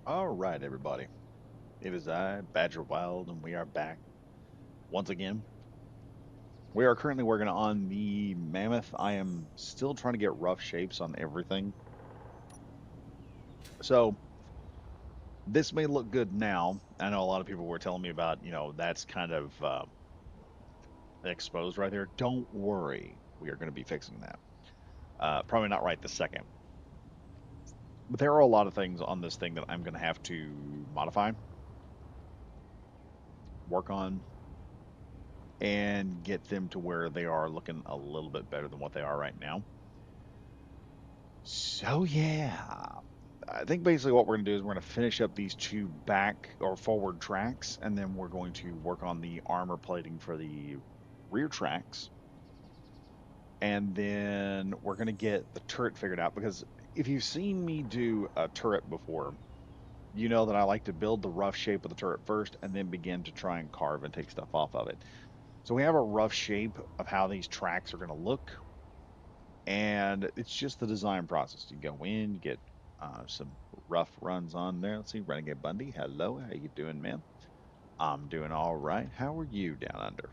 All right, everybody. It is I, Badger Wild, and we are back once again. We are currently working on the Mammoth. I am still trying to get rough shapes on everything. So this may look good now. I know a lot of people were telling me about, that's kind of exposed right there. Don't worry. We are going to be fixing that. Probably not right this second. But there are a lot of things on this thing that I'm going to have to modify, work on, and get them to where they are looking a little bit better than what they are right now. So yeah, I think basically what we're gonna do is we're gonna finish up these two back or forward tracks, and then we're going to work on the armor plating for the rear tracks, and then we're gonna get the turret figured out because if you've seen me do a turret before, you know that I like to build the rough shape of the turret first and then begin to try and carve and take stuff off of it. So we have a rough shape of how these tracks are gonna look, and it's just the design process. You go in, you get some rough runs on there. Let's see, Renegade Bundy, hello, how you doing, man? I'm doing all right. How are you down under?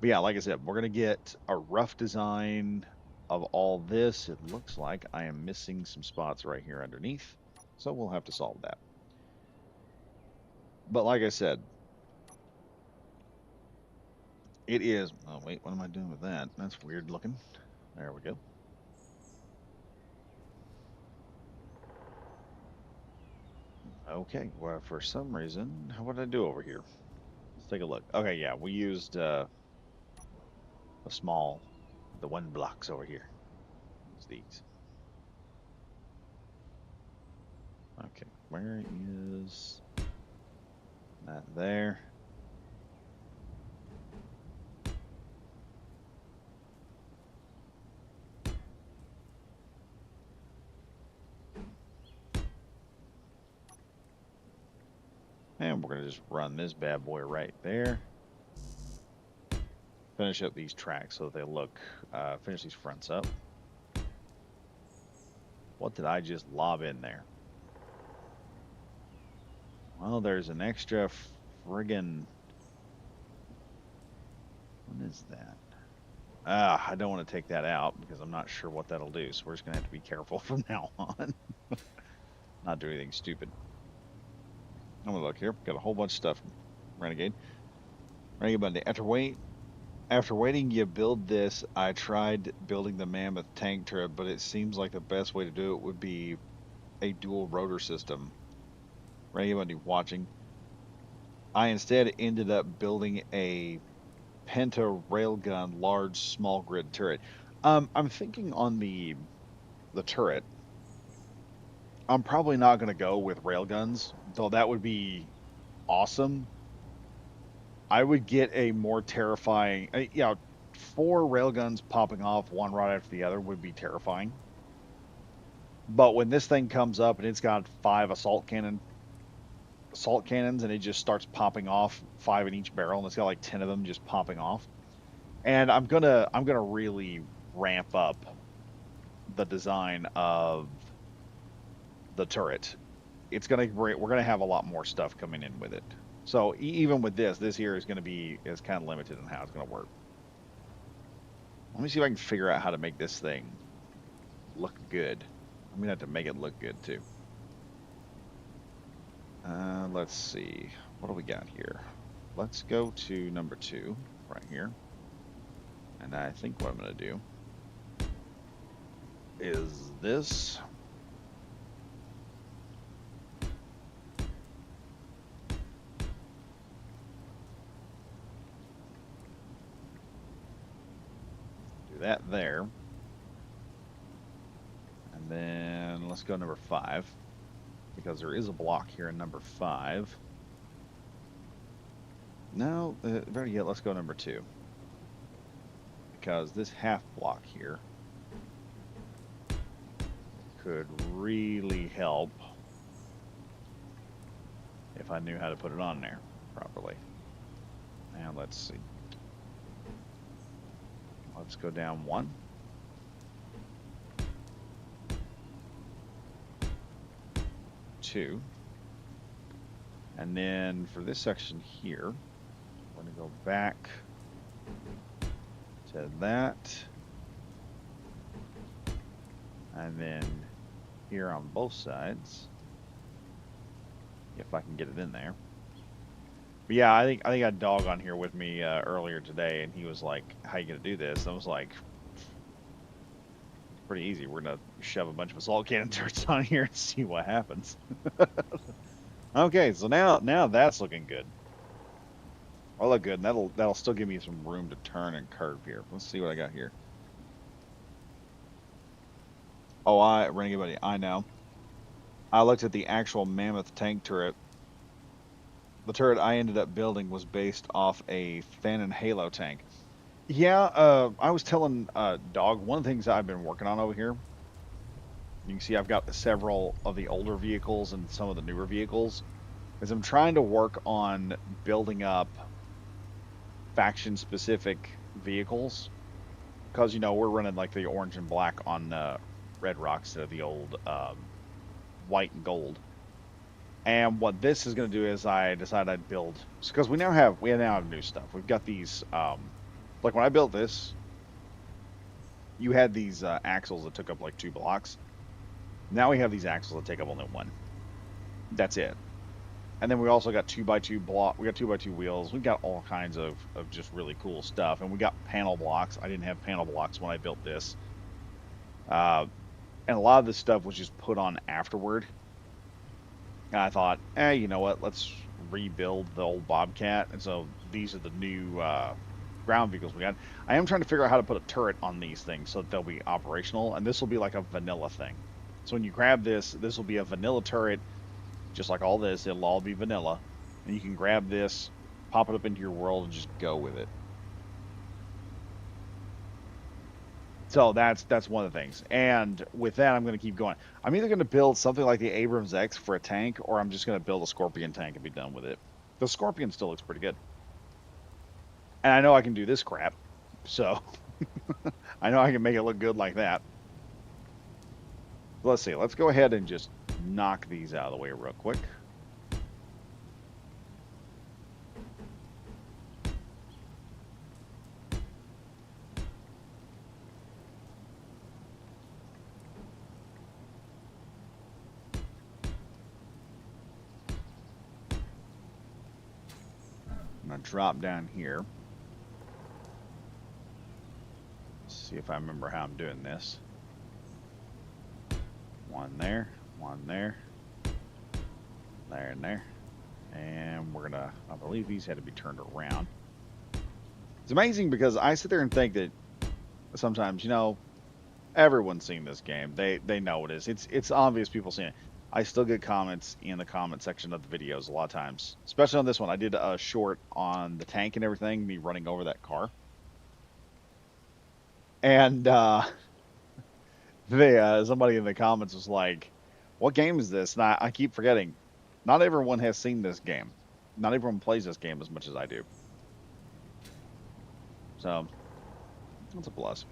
But yeah, like I said, we're gonna get a rough design of all this. It looks like I am missing some spots right here underneath, so we'll have to solve that. But like I said, it is. Oh wait, what am I doing with that? That's weird looking. There we go. Okay, well, for some reason, what did I do over here? Let's take a look. Okay, yeah, we used the small, the one blocks over here. Use these. Okay, where is that there? And we're gonna just run this bad boy right there. Finish up these tracks so they look, finish these fronts up. What did I just lob in there? Well, there's an extra friggin', what is that? I don't want to take that out because I'm not sure what that'll do. So we're just gonna have to be careful from now on. Not do anything stupid. I'm gonna look here. Got a whole bunch of stuff. Renegade. Renegade Bundy. After waiting you build this, I tried building the Mammoth tank turret, but it seems like the best way to do it would be a dual rotor system. Renegade Bundy watching. I instead ended up building a Penta railgun large small grid turret. I'm thinking on the turret, I'm probably not gonna go with railguns, though that would be awesome. I would get a more terrifying, four railguns popping off one right after the other would be terrifying. But when this thing comes up and it's got five assault cannons, and it just starts popping off five in each barrel, and it's got like 10 of them just popping off. And I'm gonna really ramp up the design of the turret. We're gonna have a lot more stuff coming in with it. So even with this here is kind of limited in how it's gonna work. Let me see if I can figure out how to make this thing look good. I'm gonna have to make it look good too. Let's see. What do we got here? Let's go to number 2 right here. And I think what I'm gonna do is this. Do that there. And then let's go number 5, because there is a block here in number 5. No, better yet, let's go number 2, because this half block here could really help if I knew how to put it on there properly. Now let's see. Let's go down 1. 2. And then for this section here, we're going to go back to that. And then here on both sides, if I can get it in there. But yeah, I think I had Dog on here with me earlier today, and he was like, "How you gonna do this?" And I was like, "Pretty easy. We're gonna shove a bunch of assault cannon turrets on here and see what happens." Okay, so now that's looking good. I'll look good, and that'll still give me some room to turn and curve here. Let's see what I got here. Oh, Renegade Buddy, I know. I looked at the actual Mammoth tank turret. The turret I ended up building was based off a Fan and Halo tank. Yeah, I was telling Dog, one of the things I've been working on over here. You can see I've got several of the older vehicles and some of the newer vehicles. Is I'm trying to work on building up faction-specific vehicles. Because, we're running like the orange and black on Red Rock instead of the old white and gold. And what this is going to do is I decided I'd build, because we now have new stuff. We've got these, like when I built this, you had these axles that took up like 2 blocks. Now we have these axles that take up only 1. That's it. And then we also got 2x2 block. We got 2x2 wheels. We've got all kinds of just really cool stuff. And we got panel blocks. I didn't have panel blocks when I built this. And a lot of this stuff was just put on afterward. And I thought, you know what? Let's rebuild the old Bobcat. And so these are the new ground vehicles we got. I am trying to figure out how to put a turret on these things so that they'll be operational. And this will be like a vanilla thing. So when you grab this will be a vanilla turret, just like all this. It'll all be vanilla. And you can grab this, pop it up into your world, and just go with it. So that's one of the things. And with that, I'm going to keep going. I'm either going to build something like the Abrams X for a tank, or I'm just going to build a Scorpion tank and be done with it. The Scorpion still looks pretty good. And I know I can do this crap. So I know I can make it look good like that. Let's see. Let's go ahead and just knock these out of the way real quick. I'm going to drop down here. See if I remember how I'm doing this. 1 there, 1 there, there and there. And we're gonna, I believe these had to be turned around. It's amazing because I sit there and think that sometimes, everyone's seen this game. They know it is. It's obvious people seen it. I still get comments in the comment section of the videos a lot of times, especially on this one. I did a short on the tank and everything, me running over that car. And somebody in the comments was like, "What game is this?" And I keep forgetting. Not everyone has seen this game. Not everyone plays this game as much as I do. So that's a plus.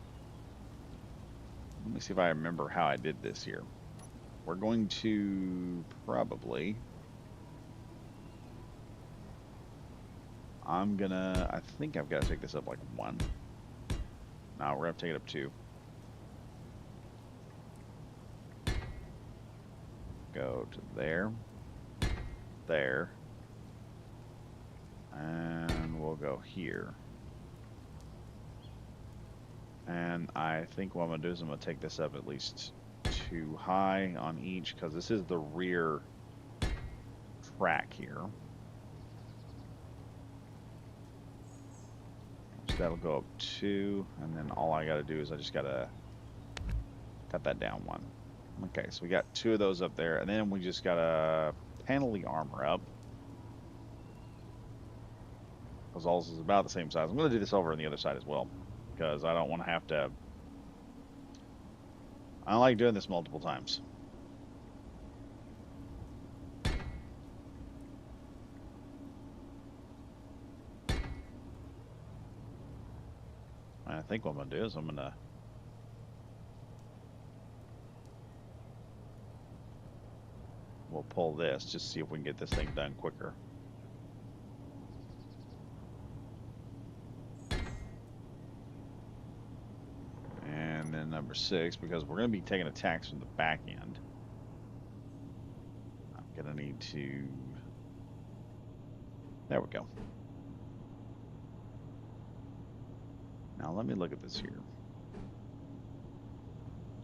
Let me see if I remember how I did this here. We're going to probably... I think I've got to take this up like 1. No, we're going to take it up 2. Go to there. There. And we'll go here. And I think what I'm going to do is I'm going to take this up at least 2 high on each, because this is the rear track here. So that'll go up 2, and then all I got to do is I just got to cut that down 1. Okay, so we got 2 of those up there, and then we just got to panel the armor up, because all this is about the same size. I'm going to do this over on the other side as well, because I don't want to have to... I don't like doing this multiple times. I think what I'm going to do is I'm going to... We'll pull this, just see if we can get this thing done quicker. And then number 6, because we're going to be taking attacks from the back end. I'm going to need to... There we go. Now let me look at this here.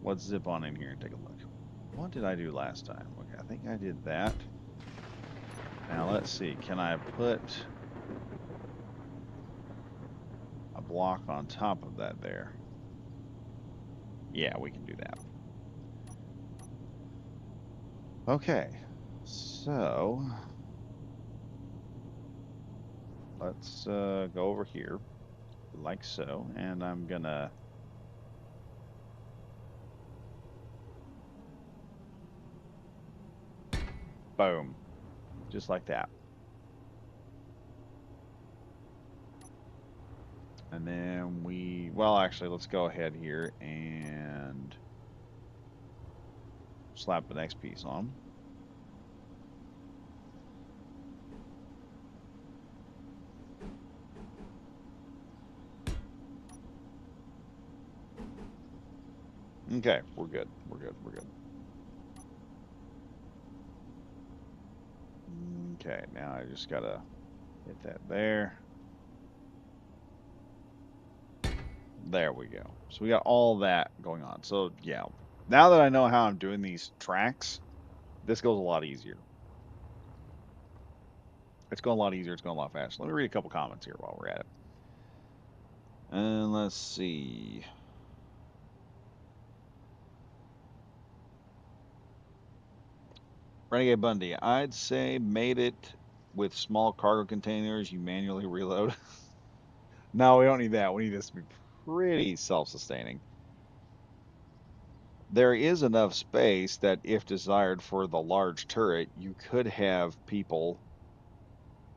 Let's zip on in here and take a look. What did I do last time? Okay, I think I did that. Now let's see. Can I put a block on top of that there? Yeah, we can do that. Okay, so let's go over here like so, and I'm gonna boom, just like that. And then well, actually, let's go ahead here and slap the next piece on. Okay, we're good. We're good. We're good. Okay, now I just gotta hit that there. There we go. So we got all that going on. So yeah, now that I know how I'm doing these tracks, this goes a lot easier. It's going a lot easier. It's going a lot faster. Let me read a couple comments here while we're at it. And let's see. Renegade Bundy, I'd say made it with small cargo containers. You manually reload. No, we don't need that. We need this to be pretty self-sustaining. There is enough space that if desired for the large turret, you could have people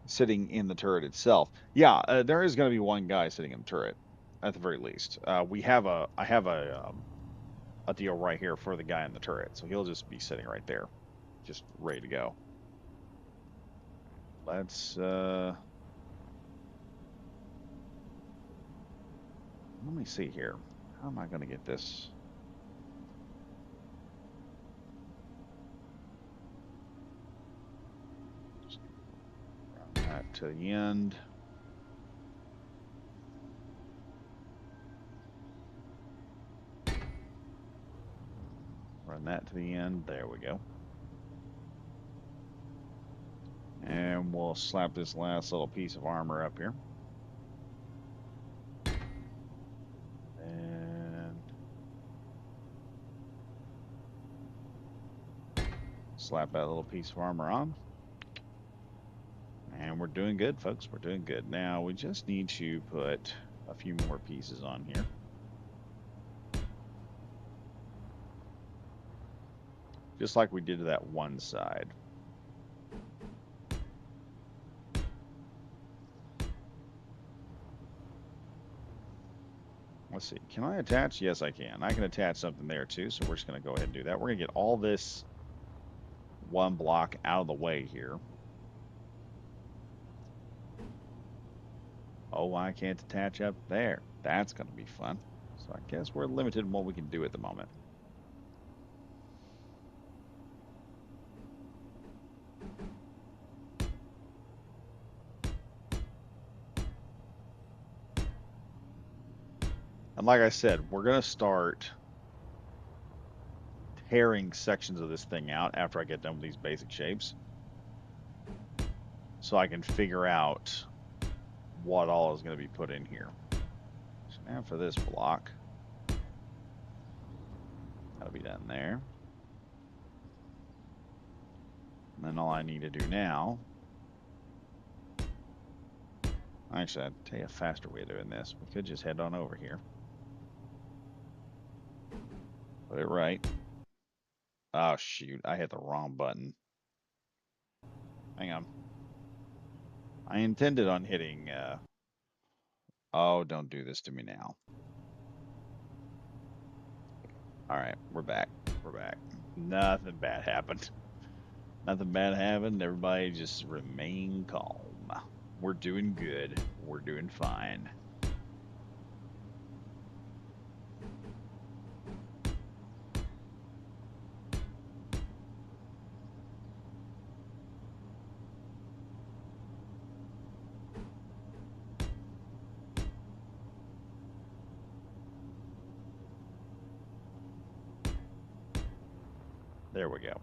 sitting in the turret itself. Yeah, there is going to be one guy sitting in the turret, at the very least. I have a deal right here for the guy in the turret, so he'll just be sitting right there, just ready to go. Let's let me see here. How am I going to get this? Just run that to the end. Run that to the end. There we go. And we'll slap this last little piece of armor up here. And slap that little piece of armor on. And we're doing good, folks. We're doing good. Now, we just need to put a few more pieces on here. Just like we did to that one side. Let's see. Can I attach? Yes, I can. I can attach something there, too. So we're just going to go ahead and do that. We're going to get all this one block out of the way here. Oh, I can't attach up there. That's going to be fun. So I guess we're limited in what we can do at the moment. And like I said, we're going to start tearing sections of this thing out after I get done with these basic shapes. So I can figure out what all is going to be put in here. So now for this block, that'll be done there. And then all I need to do now, actually, I'd tell you a faster way of doing this. We could just head on over here. Put it right. Oh, shoot. I hit the wrong button. Hang on. I intended on hitting, oh, don't do this to me now. All right, we're back. We're back. Nothing bad happened. Nothing bad happened. Everybody just remain calm. We're doing good. We're doing fine. There we go.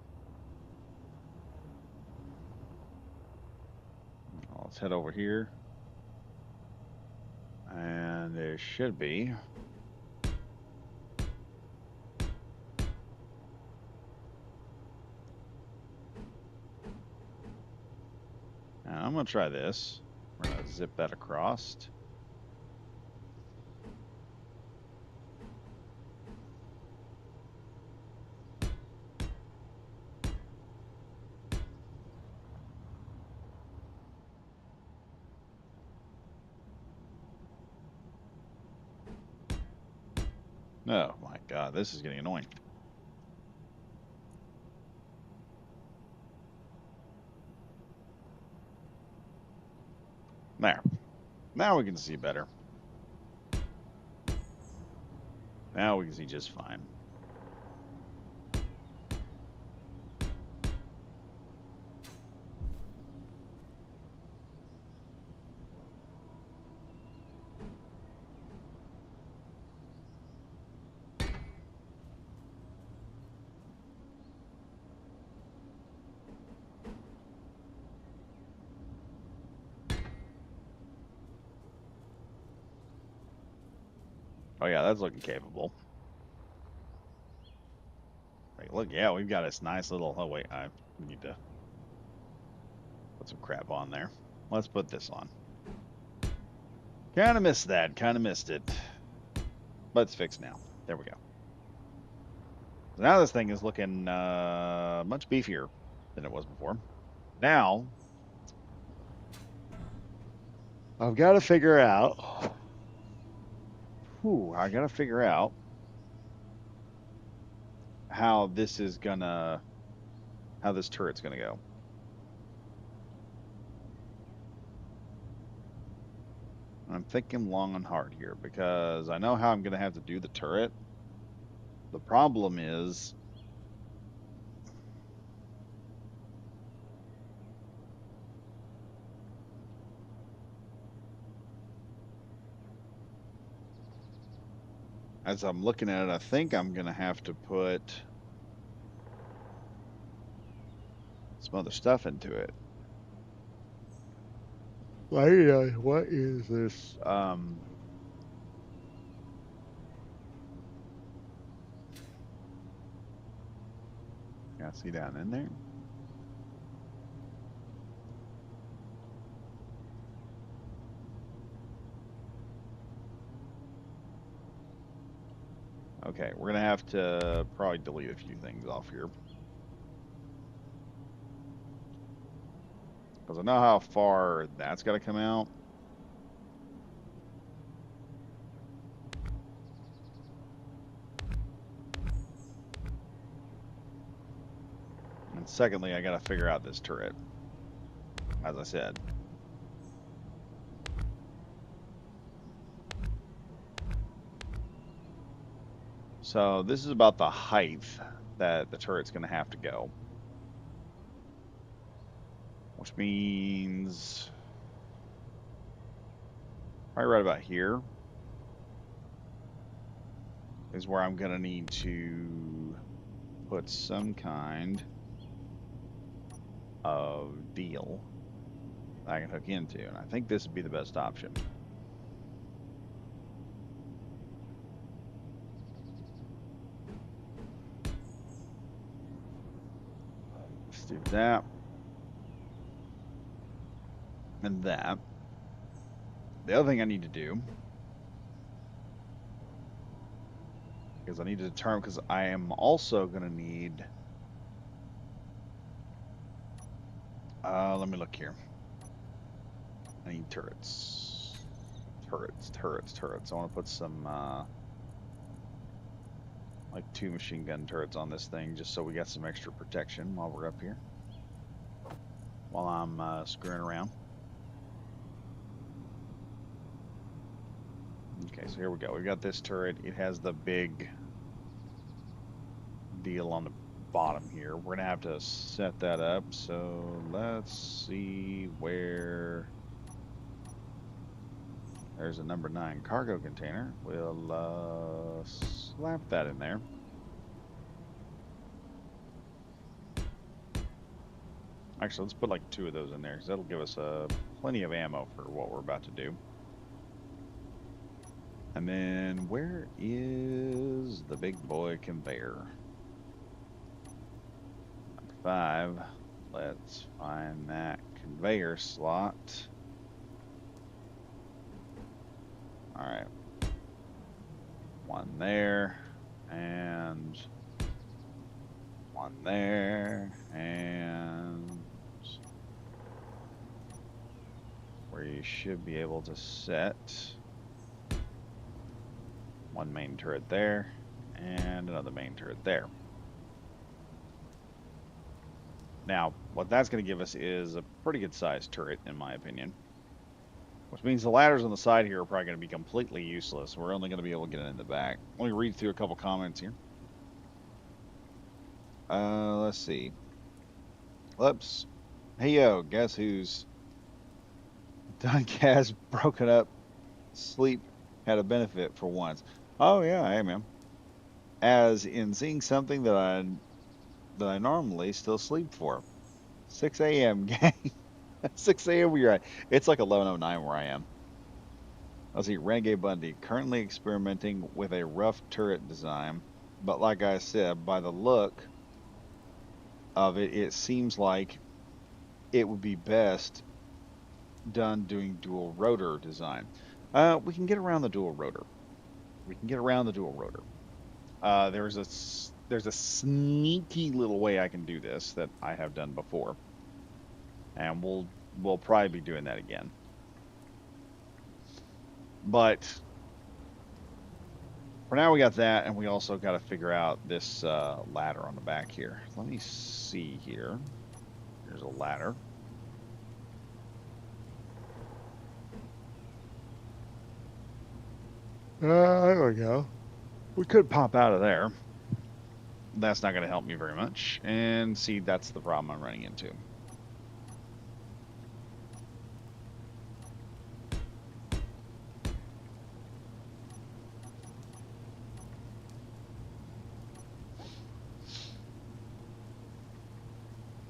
Let's head over here. And there should be. Now, I'm going to try this. We're going to zip that across. Oh my god, this is getting annoying. There. Now we can see better. Now we can see just fine. Oh yeah, that's looking capable. Like, look, yeah, we've got this nice little. Oh wait, I need to put some crap on there. Let's put this on. Kind of missed that. Kind of missed it. But it's fixed now. There we go. So now this thing is looking much beefier than it was before. Now, I've got to figure out. I got to figure out how this turret's gonna go. I'm thinking long and hard here because I know how I'm gonna have to do the turret. The problem is as I'm looking at it, I think I'm gonna have to put some other stuff into it. What is this? Yeah, see down in there? Okay, we're gonna have to probably delete a few things off here. Because I know how far that's gotta come out. And secondly, I gotta figure out this turret. As I said. So this is about the height that the turret's going to have to go. Which means probably right about here is where I'm going to need to put some kind of deal that I can hook into. And I think this would be the best option. Let's do that. And that. The other thing I need to do is I need to determine, because I am also going to need, let me look here. I need turrets. Turrets. I want to put some, like 2 machine gun turrets on this thing, just so we got some extra protection while we're up here. while I'm screwing around. Okay, so here we go. We've got this turret. It has the big deal on the bottom here. We're gonna have to set that up. So let's see where there's a number 9 cargo container. We'll slap that in there. Actually, let's put like 2 of those in there because that'll give us plenty of ammo for what we're about to do. And then where is the big boy conveyor? 5. Let's find that conveyor slot. All right. 1 there, and 1 there, and where you should be able to set 1 main turret there, and another main turret there. Now, what that's going to give us is a pretty good sized turret, in my opinion. Which means the ladders on the side here are probably going to be completely useless. We're only going to be able to get it in the back. Let me read through a couple comments here. Let's see. Whoops. Hey, yo, guess who's done gas broken up sleep had a benefit for once. Oh, yeah, hey, man. As in seeing something that I normally still sleep for. 6 a.m. gang. 6 a.m. we're at. It's like 11:09 where I am. Let's see, Renegade Bundy, currently experimenting with a rough turret design, but like I said, by the look of it, it seems like it would be best done doing dual rotor design. We can get around the dual rotor. We can get around the dual rotor. There's a sneaky little way I can do this that I have done before, and we'll probably be doing that again. But for now, we got that, and we also got to figure out this ladder on the back here. Let me see here. There's a ladder. There we go. We could pop out of there. That's not going to help me very much. And see, that's the problem I'm running into.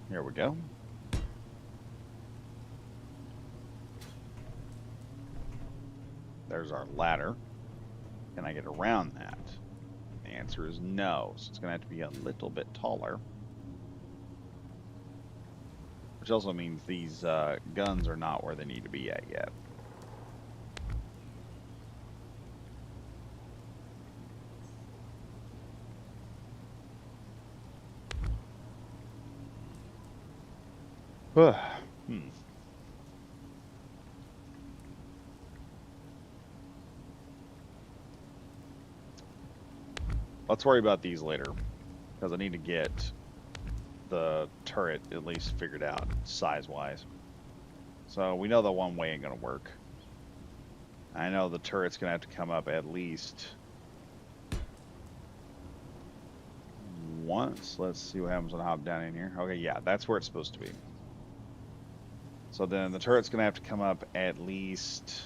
Here we go. There's our ladder. Can I get around that? The answer is no. So it's going to have to be a little bit taller. Which also means these guns are not where they need to be at yet. Let's worry about these later, because I need to get the turret at least figured out size-wise. So we know the one way ain't gonna work. I know the turret's gonna have to come up at least once. Let's see what happens when I hop down in here. Okay, yeah, that's where it's supposed to be. So then the turret's gonna have to come up at least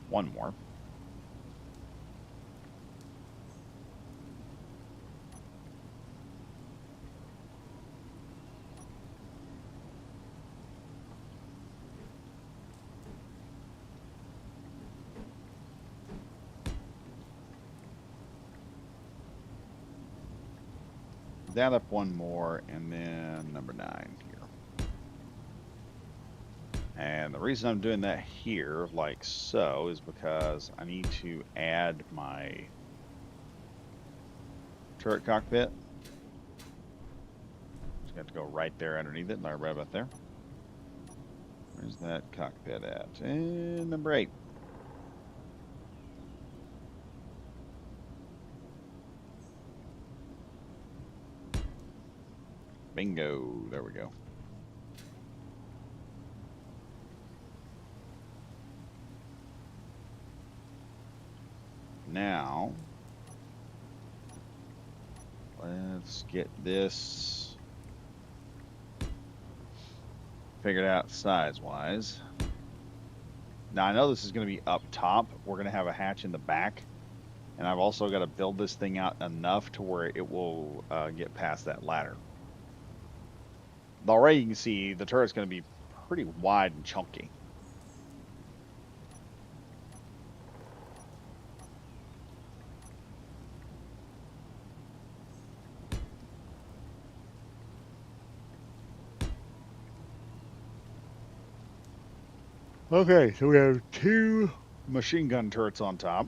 1 more. That up 1 more, and then number 9 here. And the reason I'm doing that here, like so, is because I need to add my turret cockpit. Just got to go right there underneath it, right about there. Where's that cockpit at? And number 8. Bingo. There we go. now let's get this figured out size-wise. Now I know this is going to be up top. We're going to have a hatch in the back. And I've also got to build this thing out enough to where it will get past that ladder. Already you can see the turret's going to be pretty wide and chunky. Okay, so we have 2 machine gun turrets on top.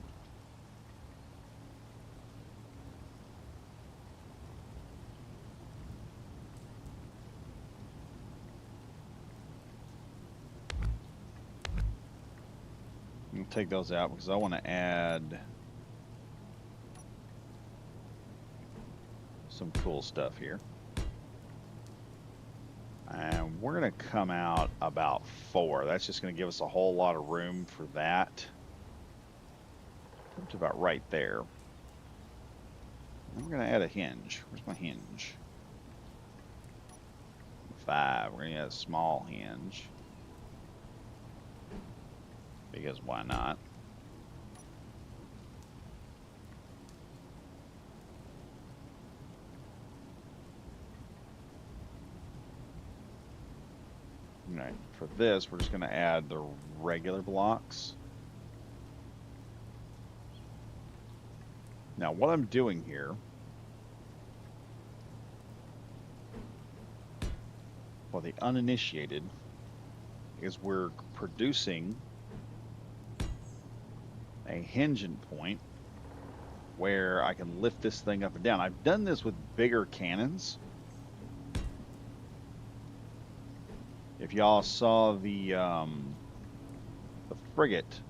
I'll take those out because I want to add some cool stuff here. And we're going to come out about 4. That's just going to give us a whole lot of room for that. Up to about right there. And we're going to add a hinge. Where's my hinge? 5. We're going to add a small hinge. Because why not? All right, for this, we're just going to add the regular blocks. Now, what I'm doing here, for the uninitiated, is we're producing a hinging point where I can lift this thing up and down. I've done this with bigger cannons. If y'all saw the frigate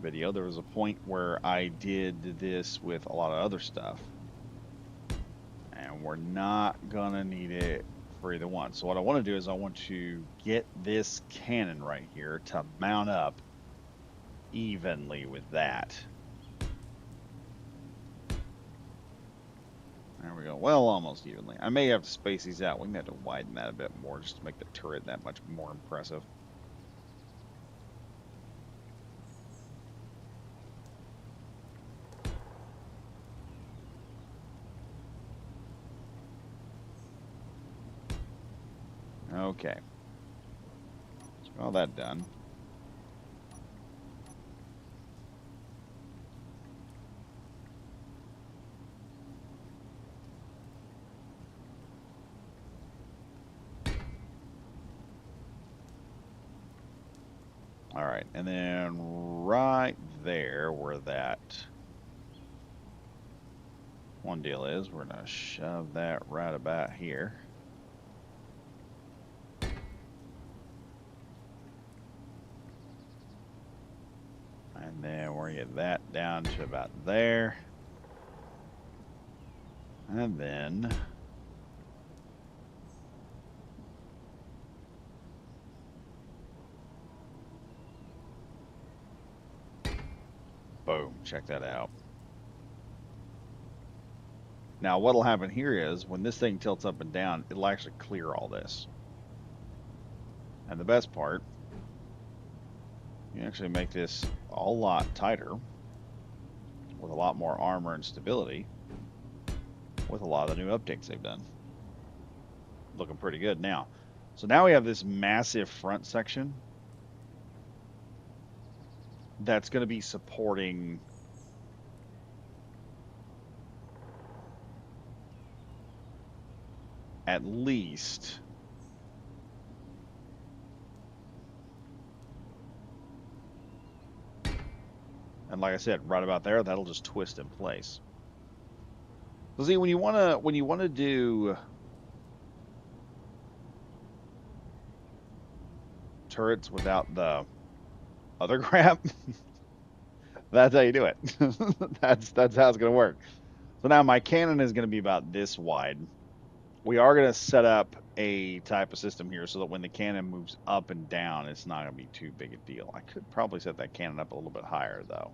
video, there was a point where I did this with a lot of other stuff. And we're not gonna need it for either one. So what I want to do is I want to get this cannon right here to mount up evenly with that. There we go. Well, almost evenly. I may have to space these out. We may have to widen that a bit more just to make the turret that much more impressive. Okay. So all that done. All right, and then right there where that one deal is, we're gonna shove that right about here. And then we're gonna get that down to about there. And then boom, check that out. Now what'll happen here is when this thing tilts up and down, it'll actually clear all this. And the best part, you actually make this a lot tighter with a lot more armor and stability with a lot of the new updates they've done. Looking pretty good now. So now we have this massive front section that's going to be supporting at least and like I said, right about there, that'll just twist in place. So see, when you wanna do turrets without the other crap, that's how you do it. That's how it's gonna work. So now my cannon is gonna be about this wide. We are gonna set up a type of system here so that when the cannon moves up and down, it's not gonna be too big a deal. I could probably set that cannon up a little bit higher though.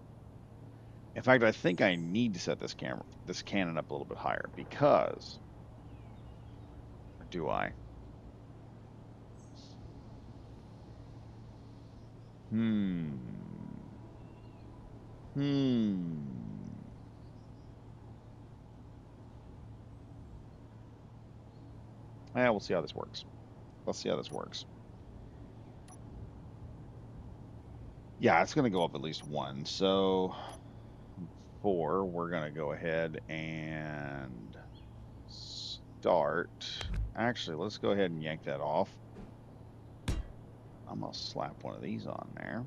In fact, I think I need to set this cannon up a little bit higher because, or do I? Hmm. Hmm. Yeah, we'll see how this works. Let's see how this works. Yeah, it's going to go up at least one. So 4, we're going to go ahead and start. Actually, let's go ahead and yank that off. I'm going to slap one of these on there.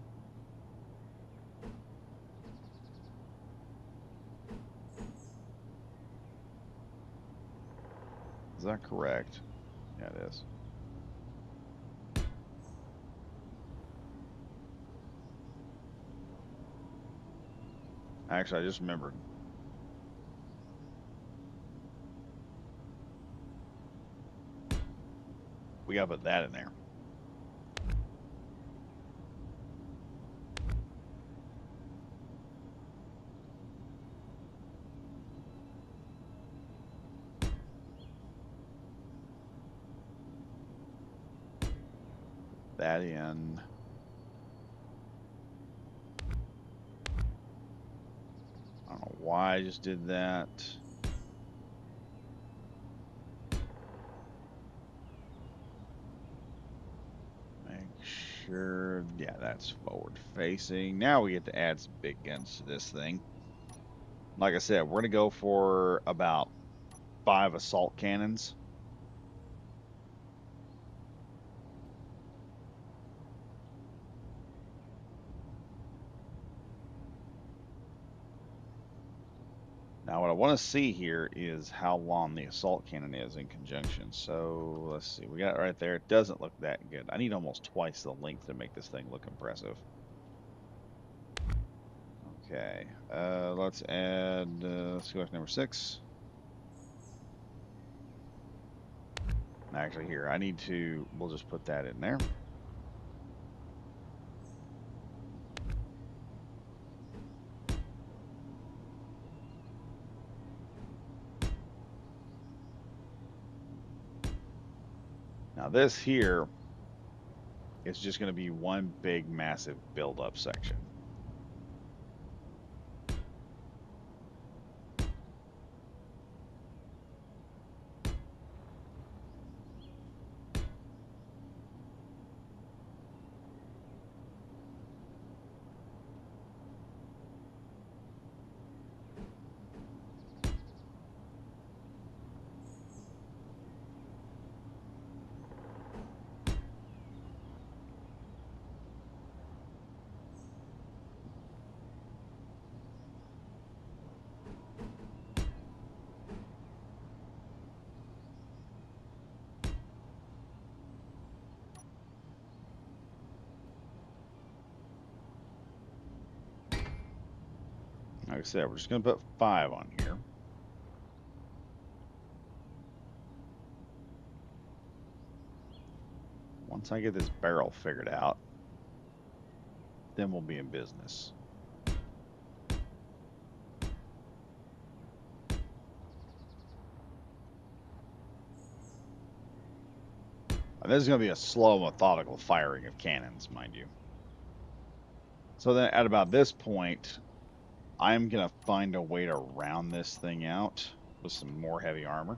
Is that correct? Yeah, it is. Actually, I just remembered. We got to put that in there. That in. I don't know why I just did that. Make sure, yeah, that's forward facing. Now we get to add some big guns to this thing. Like I said, we're going to go for about 5 assault cannons. Now, what I want to see here is how long the assault cannon is in conjunction. So let's see, we got it right there. It doesn't look that good. I need almost twice the length to make this thing look impressive. Okay, let's add select number 6. Actually, here, we'll just put that in there. Now, this here is just going to be one big, massive build-up section. Like I said, we're just going to put 5 on here. Once I get this barrel figured out, then we'll be in business. And this is going to be a slow, methodical firing of cannons, mind you. So then at about this point, I'm going to find a way to round this thing out with some more heavy armor.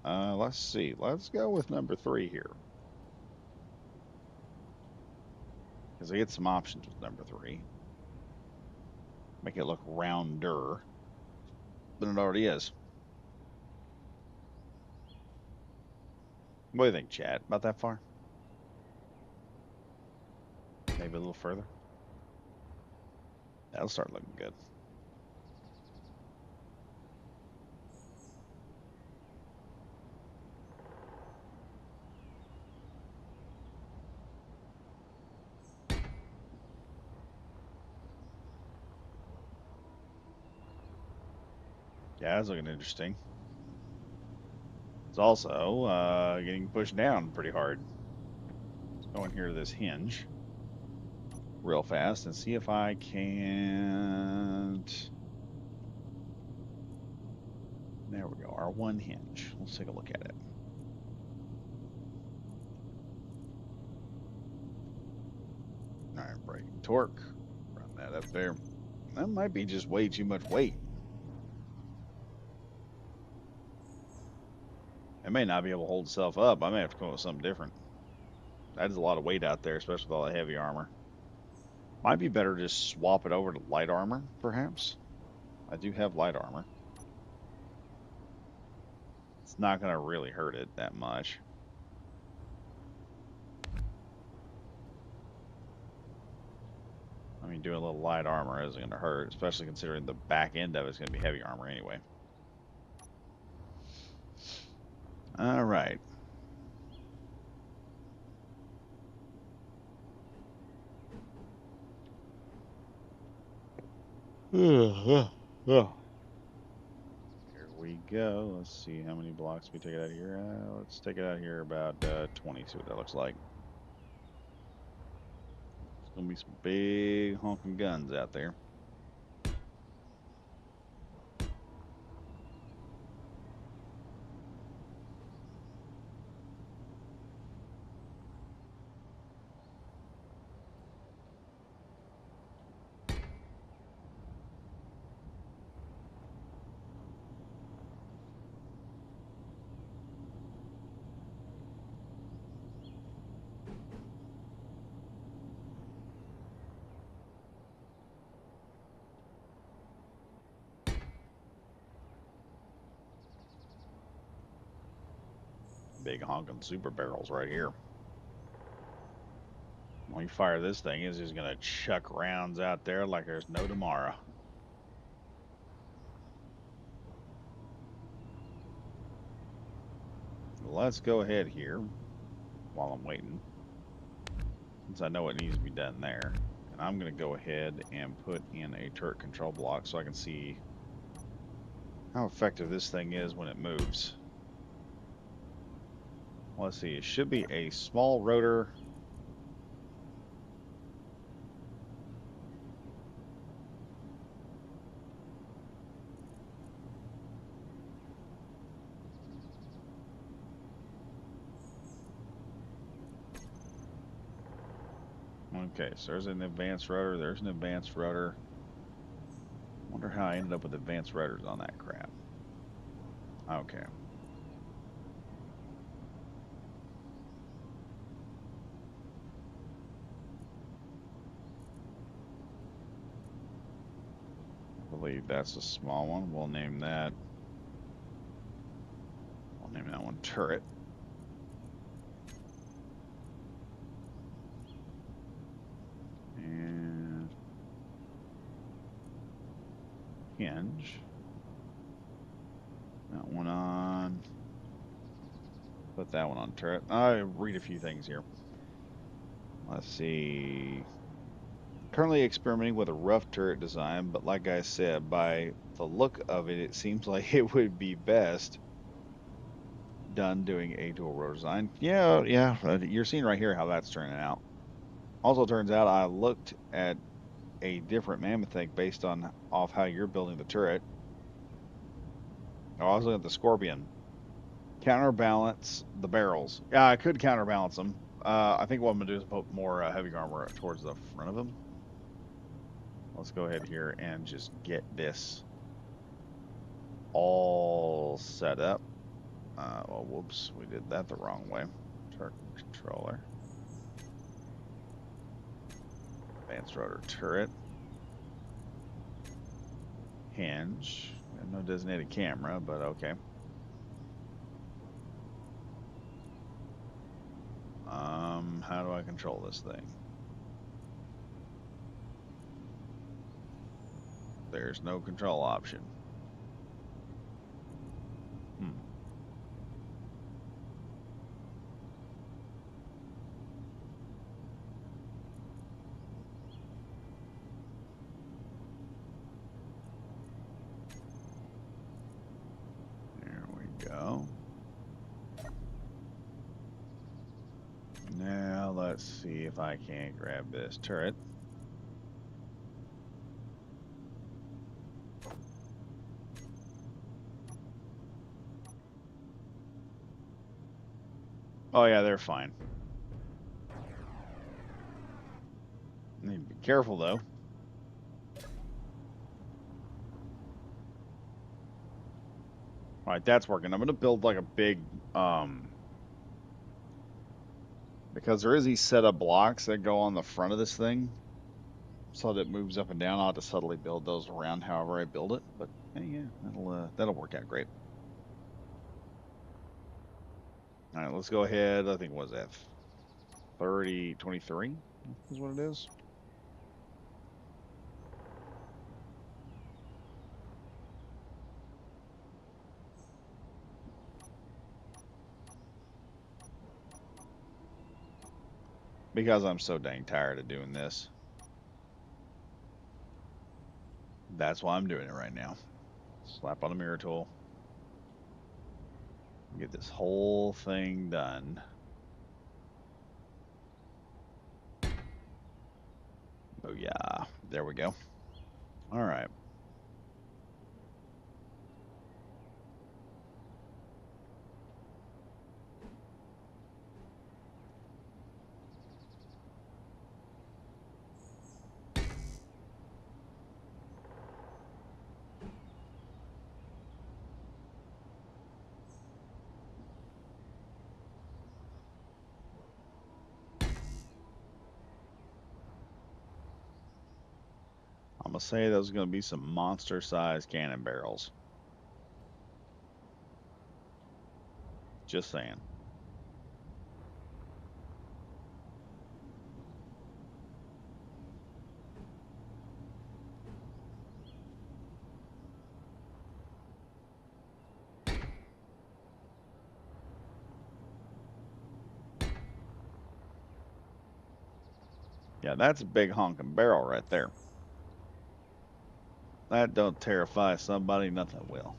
Let's see. Let's go with number 3 here. Because I get some options with number 3. Make it look rounder than it already is. What do you think, Chad? About that far? Maybe a little further? That'll start looking good. Yeah, that's looking interesting. It's also getting pushed down pretty hard. Let's go in here to this hinge. real fast and see if I can't. There we go. Our one hinge. Let's take a look at it. All right, braking torque. Run that up there. That might be just way too much weight. It may not be able to hold itself up. I may have to come up with something different. That is a lot of weight out there, especially with all the heavy armor. Might be better just swap it over to light armor, perhaps. I do have light armor. It's not going to really hurt it that much. I mean, doing a little light armor isn't going to hurt, especially considering the back end of it's going to be heavy armor anyway. All right. Here we go. Let's see how many blocks we take it out of here. Let's take it out of here about 20, see what that looks like. There's going to be some big honking guns out there. Big honking super barrels right here. When you fire this thing, it's just going to chuck rounds out there like there's no tomorrow. Let's go ahead here while I'm waiting, since I know what needs to be done there. And I'm going to go ahead and put in a turret control block so I can see how effective this thing is when it moves. Let's see, it should be a small rotor. Okay, so there's an advanced rotor, there's an advanced rotor. Wonder how I ended up with advanced rotors on that crap. Okay. I believe that's a small one. We'll name that one turret. And hinge. That one on. Put that one on turret. I'll read a few things here. Let's see. Currently experimenting with a rough turret design, but like I said, by the look of it, it seems like it would be best done doing a dual rotor design. Yeah, you're seeing right here how that's turning out. Also turns out I looked at a different Mammoth thing based on off how you're building the turret. I was looking at the Scorpion. Counterbalance the barrels. Yeah, I could counterbalance them. I think what I'm gonna do is put more heavy armor towards the front of them. Let's go ahead here and just get this all set up. Well, whoops, we did that the wrong way. Turret controller. Advanced rotor turret. Hinge. No designated camera, but okay. How do I control this thing? There's no control option. There we go. Now let's see if I can't grab this turret. Oh yeah, they're fine. Need to be careful though. All right, that's working. I'm gonna build like a big because there is these set of blocks that go on the front of this thing, so that it moves up and down. I'll have to subtly build those around however I build it, but yeah, that'll work out great. All right, let's go ahead. I think what was that 3023 is what it is. Because I'm so dang tired of doing this. That's why I'm doing it right now. Slap on a mirror tool. Get this whole thing done. Oh yeah, there we go. All right. I'm gonna say those are gonna be some monster-sized cannon barrels. Just saying. Yeah, that's a big honking barrel right there. That don't terrify somebody, nothing will.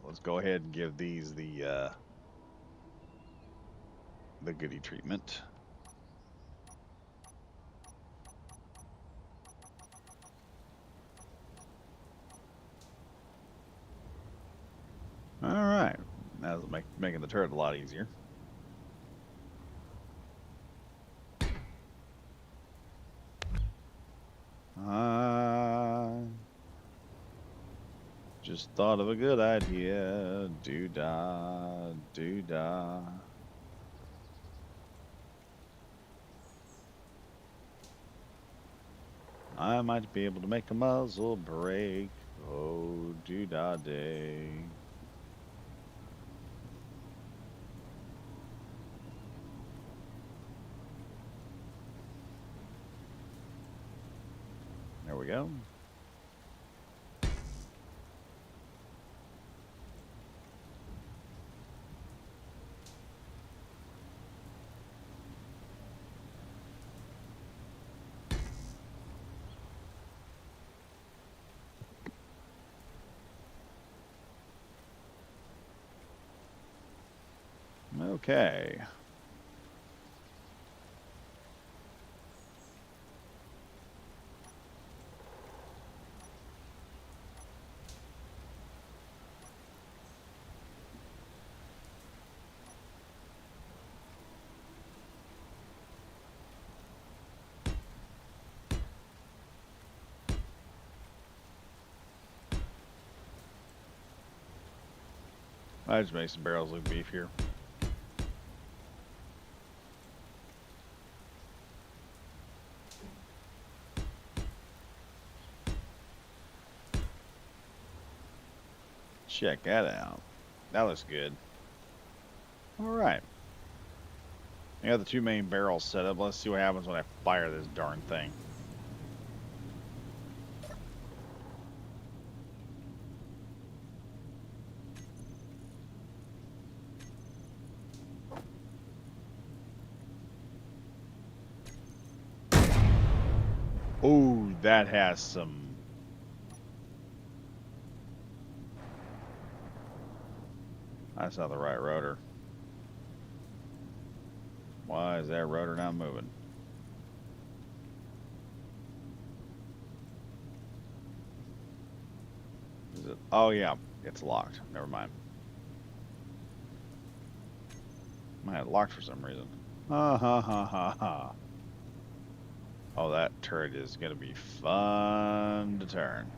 Let's go ahead and give these the goody treatment. All right. That's making the turret a lot easier. Just thought of a good idea. Do-da, do-da. I might be able to make a muzzle break. Oh, do-da day. There we go. Okay. I just made some barrels of beef here. Check that out. That looks good. All right. I got the two main barrels set up. Let's see what happens when I fire this darn thing. Oh, that has some. That's not the right rotor. Why is that rotor not moving? Is it? Oh yeah, It's locked. Never mind. I had it locked for some reason. Ha ha ha ha ha. Oh, that turret is going to be fun to turn.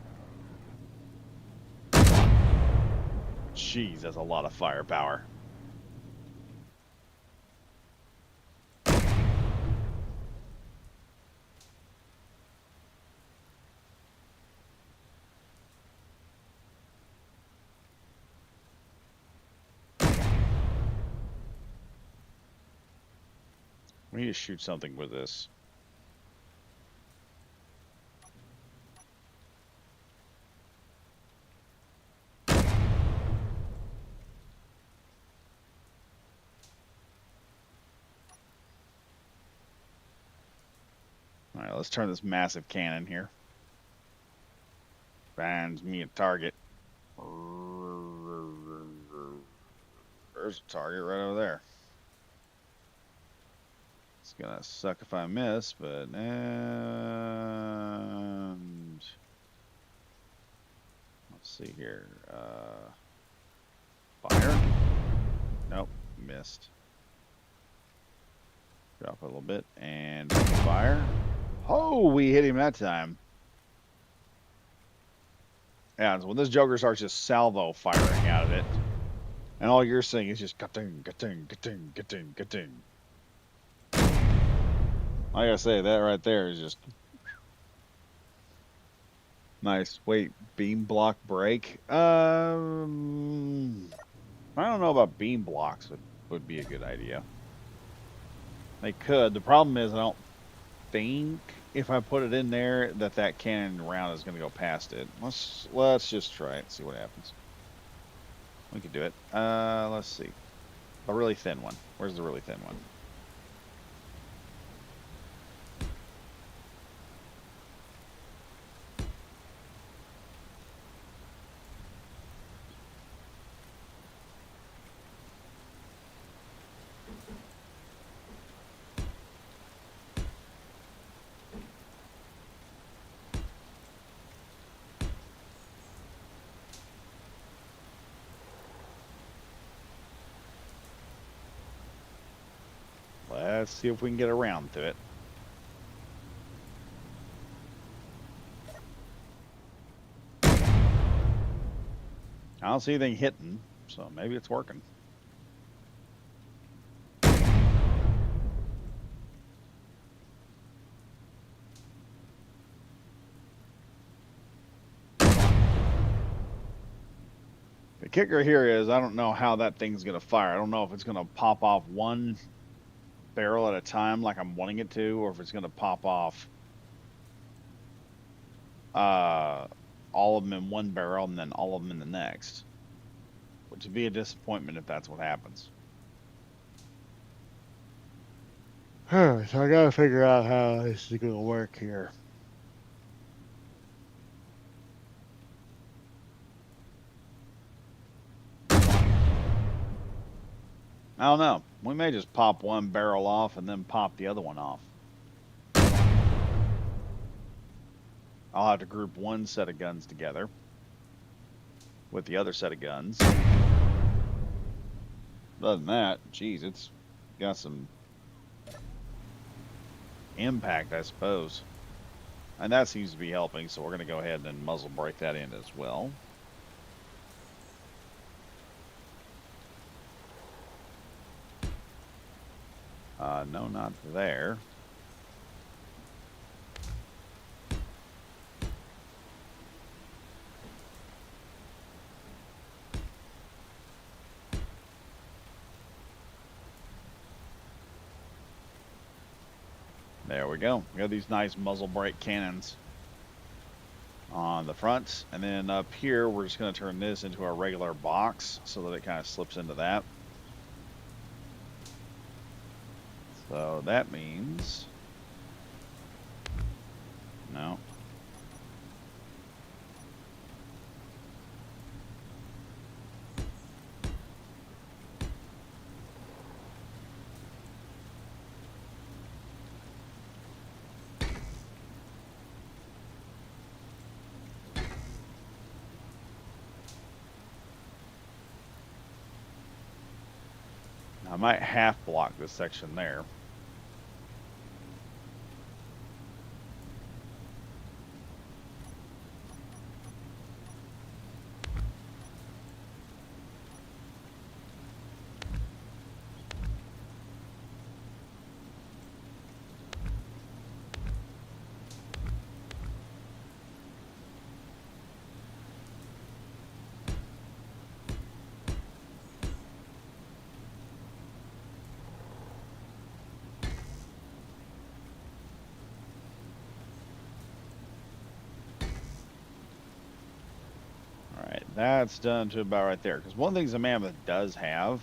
Jeez, that's a lot of firepower. We need to shoot something with this. All right, let's turn this massive cannon here. Finds me a target. There's a target right over there. It's gonna suck if I miss, but and let's see here. Fire. Nope, missed. Drop a little bit and fire. Oh, we hit him that time. Yeah, so when this Joker starts just salvo firing out of it, and all you're seeing is just ga-ting, ga-ting, ga-ting, ga-ting, ga-ting. I gotta say, that right there is just nice. Wait, beam block break? I don't know about beam blocks would be a good idea. They could. The problem is I don't think if I put it in there that cannon round is going to go past it. Let's just try it and see what happens. We could do it. Let's see. A really thin one. Where's the really thin one? Let's see if we can get around to it. I don't see anything hitting, so maybe it's working. The kicker here is I don't know how that thing's going to fire. I don't know if it's going to pop off one barrel at a time like I'm wanting it to, or if it's going to pop off all of them in one barrel and then all of them in the next. Which would be a disappointment if that's what happens. So I gotta figure out how this is going to work here. I don't know. We may just pop one barrel off and then pop the other one off. I'll have to group one set of guns together with the other set of guns. Other than that, geez, it's got some impact, I suppose. And that seems to be helping, so we're going to go ahead and muzzle brake that in as well. No, not there. There we go. We got these nice muzzle brake cannons on the front. And then up here, we're just going to turn this into a regular box so that it kind of slips into that. So that means... No. I might half block this section there. Alright, that's done to about right there. Because one of the things the Mammoth does have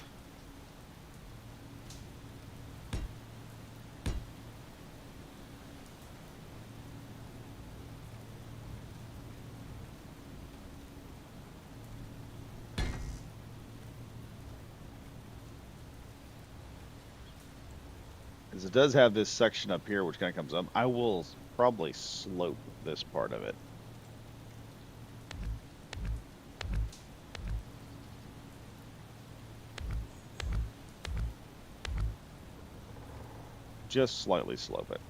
is it does have this section up here which kind of comes up. I will probably slope this part of it. Just slightly slope it.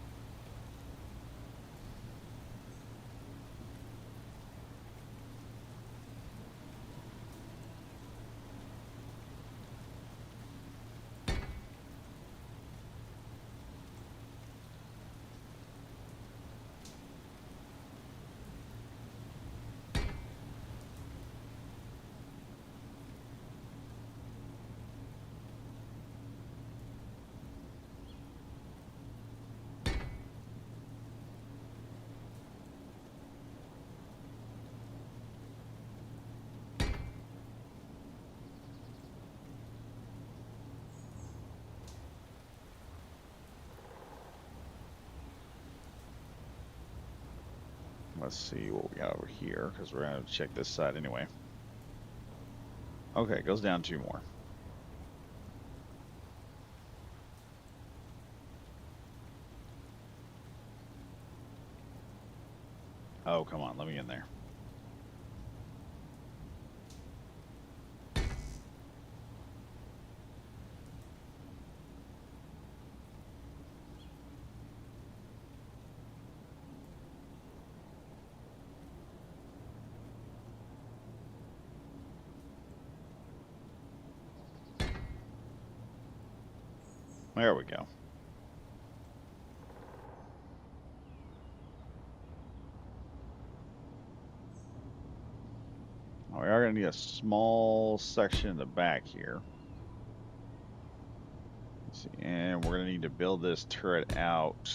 Let's see what we got over here, because we're going to check this side anyway. Okay, it goes down 2 more. Oh, come on, let me in there. There we go. We are going to need a small section in the back here. Let's see, and we're going to need to build this turret out.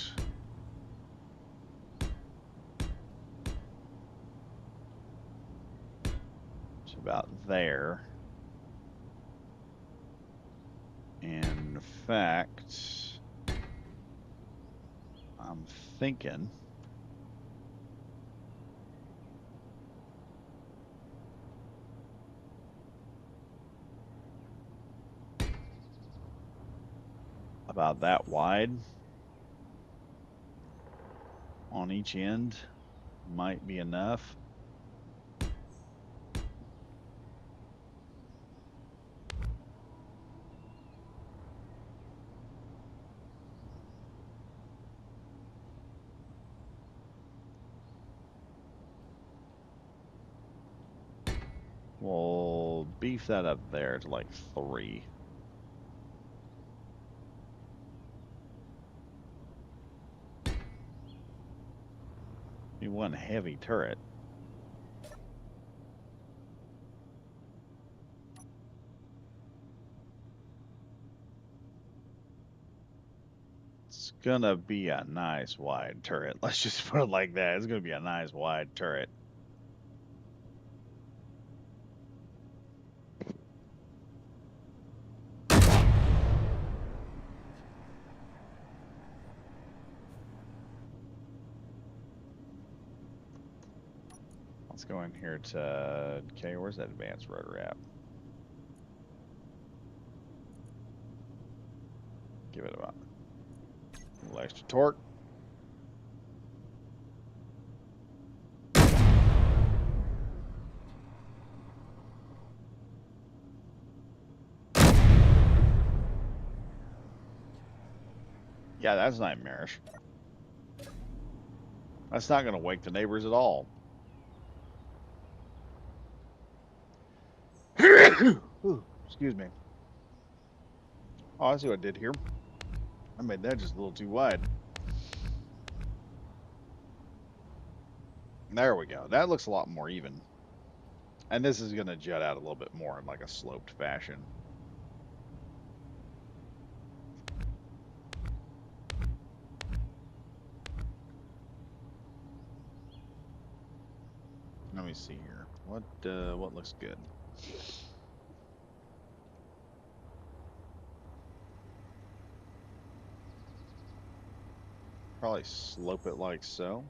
It's about there. In fact, I'm thinking about that wide on each end might be enough. We'll beef that up there to like 3. Be one heavy turret. It's gonna be a nice wide turret. Let's just put it like that. It's gonna be a nice wide turret. Let's go in here to, okay, where's that advanced rotor at? Give it about a little extra torque. Yeah, that's nightmarish. That's not going to wake the neighbors at all. Ooh, excuse me. Oh, I see what I did here. I made that just a little too wide. There we go. That looks a lot more even. And this is going to jut out a little bit more in like a sloped fashion. Let me see here. What looks good? Probably slope it like so.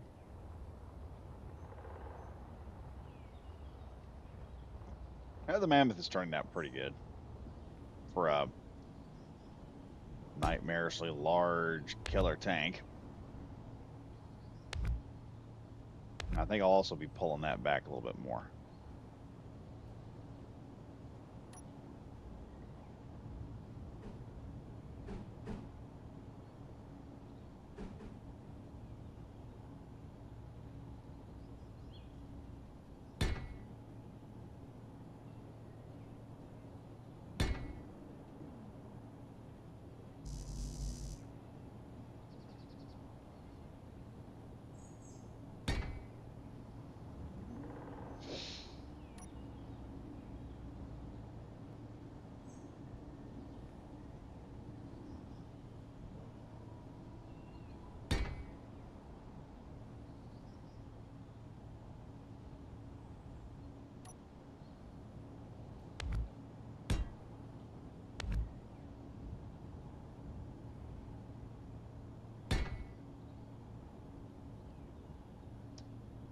Yeah, the Mammoth is turning out pretty good for a nightmarishly large killer tank. I think I'll also be pulling that back a little bit more.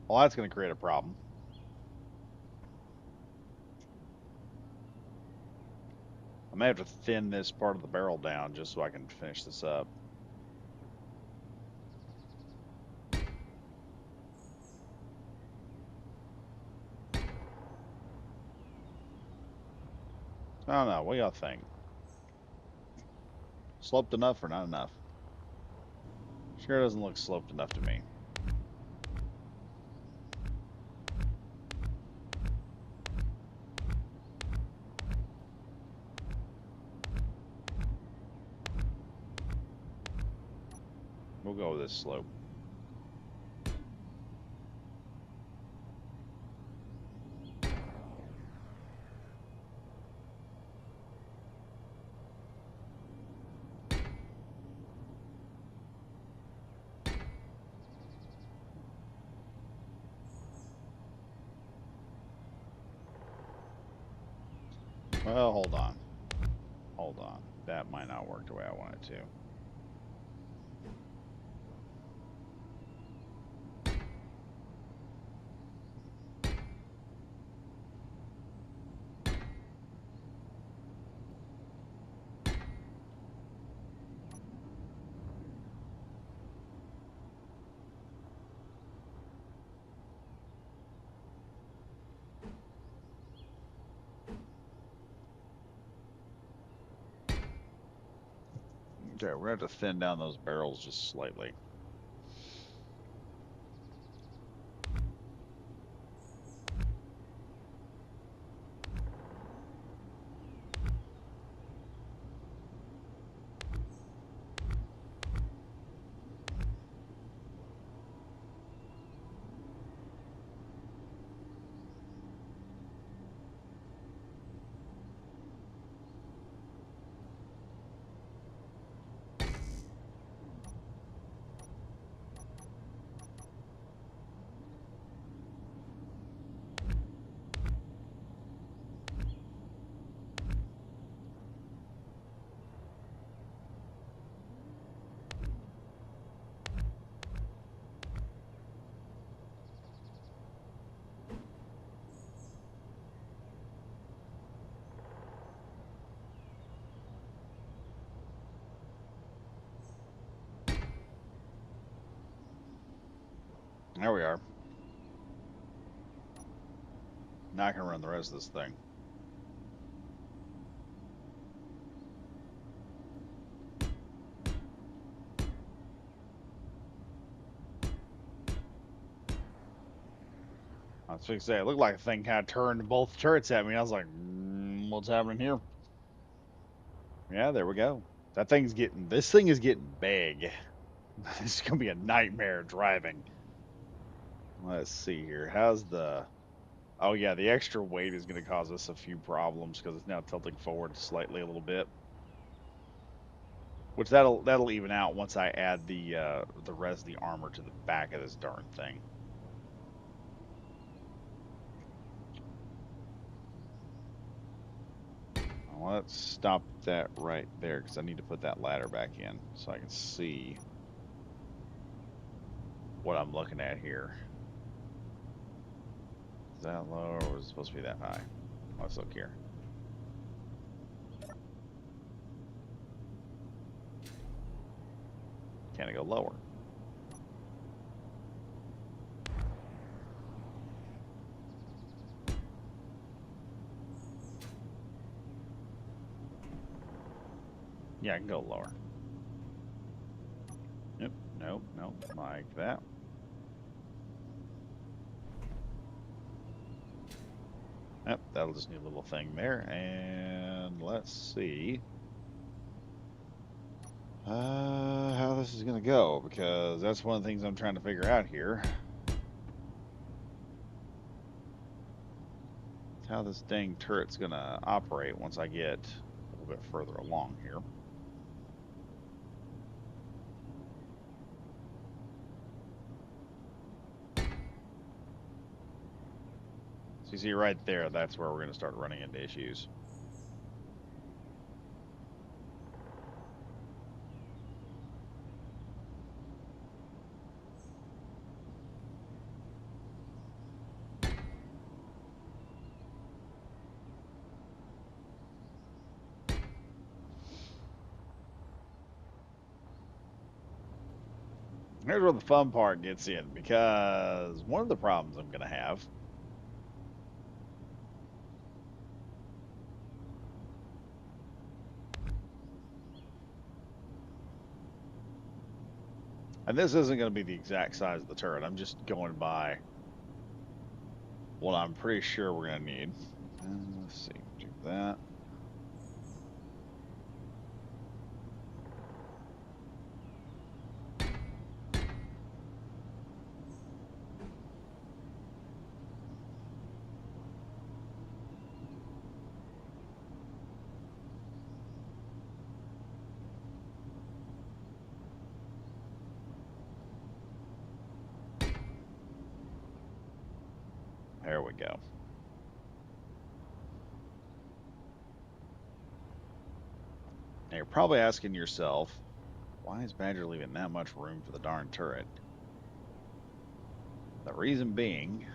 Well, that's going to create a problem. I may have to thin this part of the barrel down just so I can finish this up. I don't know. What do y'all think? Sloped enough or not enough? Sure doesn't look sloped enough to me. We'll go with this slope. Well, hold on. Hold on. That might not work the way I want it to. Okay, we're going to have to thin down those barrels just slightly. There we are. Now I can run the rest of this thing. was fixing to say, it looked like a thing kind of turned both turrets at me. I was like, what's happening here? Yeah, there we go. This thing is getting big. This is going to be a nightmare driving. Let's see here. Oh yeah, the extra weight is going to cause us a few problems because it's now tilting forward slightly a little bit. Which that'll even out once I add the rest of the armor to the back of this darn thing. Let's stop that right there because I need to put that ladder back in so I can see what I'm looking at here. Is that low or was it supposed to be that high? Let's look here. Can I go lower? Yeah, I can go lower. Yep, nope, like that. Yep, that'll just need a little thing there. And let's see how this is going to go, because that's one of the things I'm trying to figure out here. How this dang turret's going to operate once I get a little bit further along here. So you see right there, that's where we're going to start running into issues. Here's where the fun part gets in, because one of the problems I'm going to have and this isn't going to be the exact size of the turret. I'm just going by what I'm pretty sure we're going to need. Let's see, do that. There we go. Now you're probably asking yourself, why is Badger leaving that much room for the darn turret? The reason being,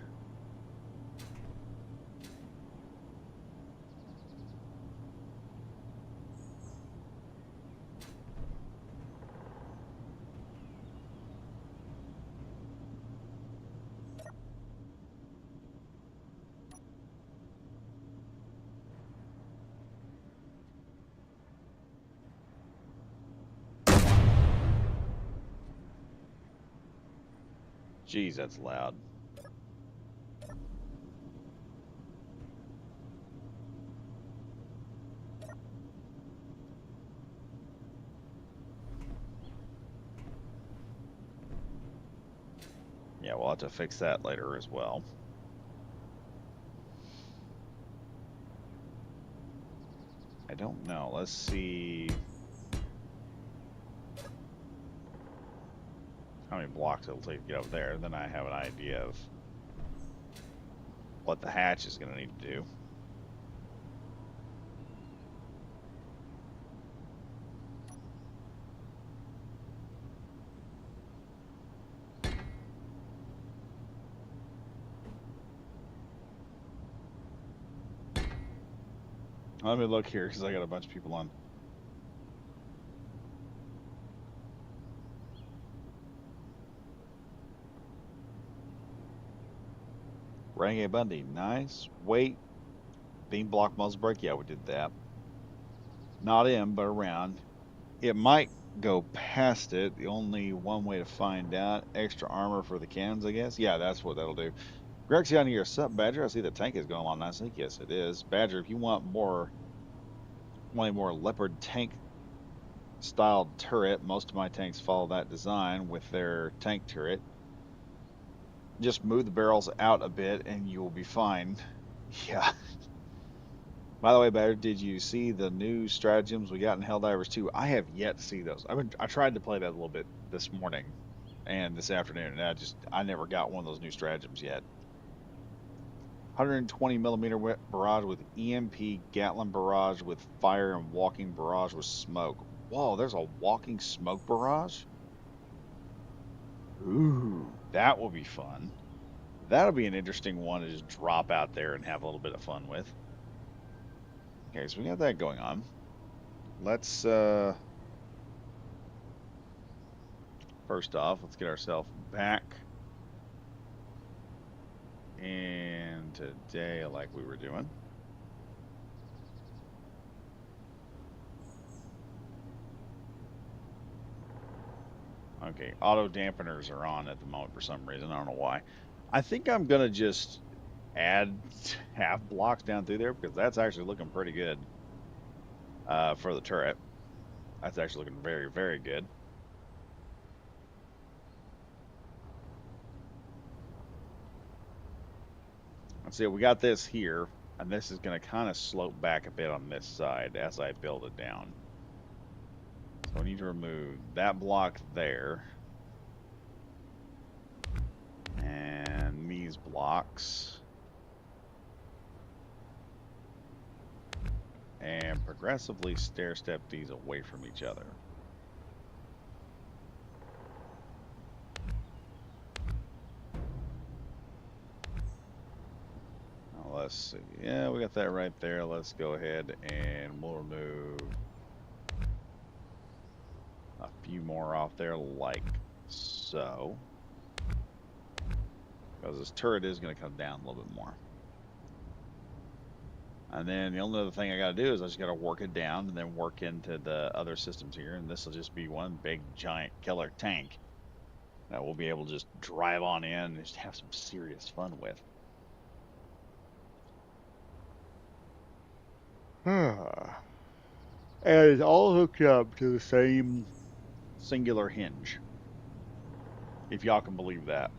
geez, that's loud. Yeah, we'll have to fix that later as well. I don't know. Let's see how many blocks it'll take to get over there. Then I have an idea of what the hatch is going to need to do. Let me look here because I got a bunch of people on. Renegade Bundy, nice. Wait, beam block muzzle brake. Yeah, we did that. Not in, but around. It might go past it. The only one way to find out. Extra armor for the cannons, I guess. Yeah, that's what that'll do. Grexy on here. Sup, Badger? I see the tank is going along nicely. Yes, it is. Badger, if you want a more leopard tank styled turret, most of my tanks follow that design with their tank turret. Just move the barrels out a bit and you will be fine. Yeah. By the way, Badger, did you see the new stratagems we got in Helldivers 2? I have yet to see those. I tried to play that a little bit this morning and this afternoon, and I never got one of those new stratagems yet. 120 millimeter barrage with EMP, Gatlin barrage with fire, and walking barrage with smoke. Whoa, there's a walking smoke barrage? Ooh, that will be fun. That'll be an interesting one to just drop out there and have a little bit of fun with. Okay, so we got that going on. Let's first off, let's get ourselves back in today like we were doing. Okay, auto dampeners are on at the moment for some reason. I don't know why. I think I'm gonna just add half blocks down through there because that's actually looking pretty good for the turret. That's actually looking very, very good. Let's see, we got this here, and this is going to kind of slope back a bit on this side as I build it down. So I need to remove that block there. And these blocks. And progressively stair step these away from each other. Now let's see. Yeah, we got that right there. Let's go ahead and we'll remove a few more off there like so. Because this turret is going to come down a little bit more. And then the only other thing I got to do is I just got to work it down and then work into the other systems here. And this will just be one big giant killer tank that we'll be able to just drive on in and just have some serious fun with. And it's all hooked up to the same singular hinge, if y'all can believe that.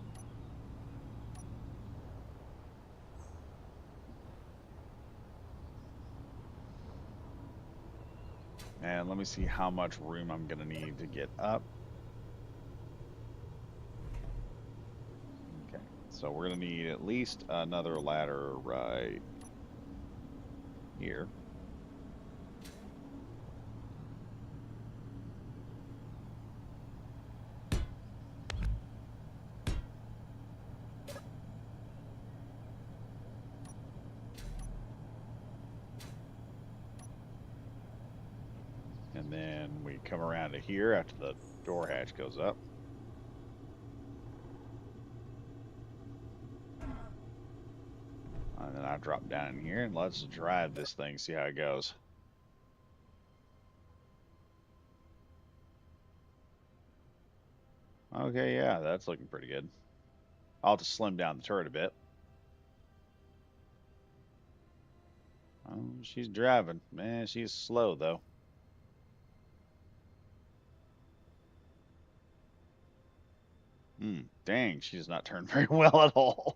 And let me see how much room I'm going to need to get up. Okay, so we're going to need at least another ladder right here. And then we come around to here after the door hatch goes up. And then I drop down in here and let's drive this thing, see how it goes. Okay, yeah, that's looking pretty good. I'll have to slim down the turret a bit. Oh, she's driving. Man, she's slow though. Dang, she does not turn very well at all.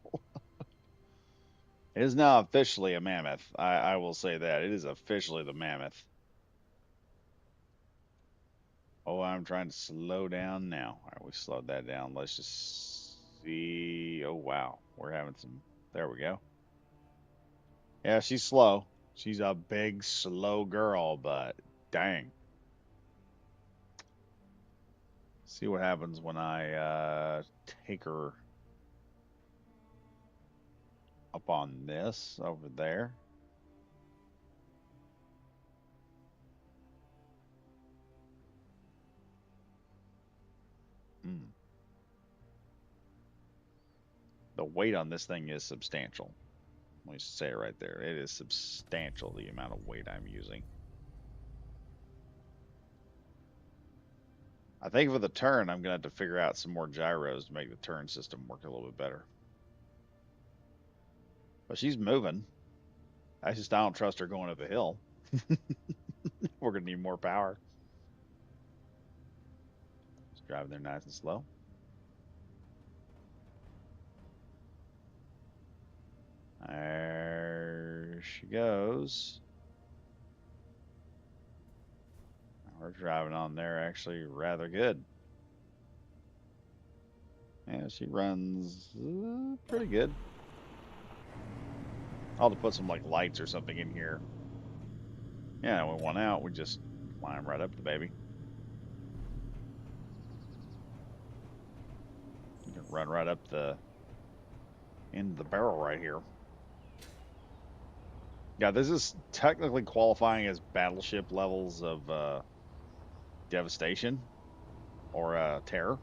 It is now officially a mammoth. I will say that. It is officially the mammoth. Oh, I'm trying to slow down now. All right, we slowed that down. Let's just see. Oh, wow. We're having some. There we go. Yeah, she's slow. She's a big, slow girl, but dang. See what happens when I take her up on this over there. Hmm. The weight on this thing is substantial. Let me say it right there. It is substantial, the amount of weight I'm using. I think for the turn, I'm going to have to figure out some more gyros to make the turn system work a little bit better. But she's moving. I don't trust her going up a hill. We're gonna need more power. Just driving there nice and slow. There she goes. We're driving on there actually rather good. Yeah, she runs pretty good. I'll have to put some like lights or something in here. Yeah, we want out. We just climb right up the baby. You can run right up the end of the barrel right here. Yeah, this is technically qualifying as battleship levels of devastation or terror.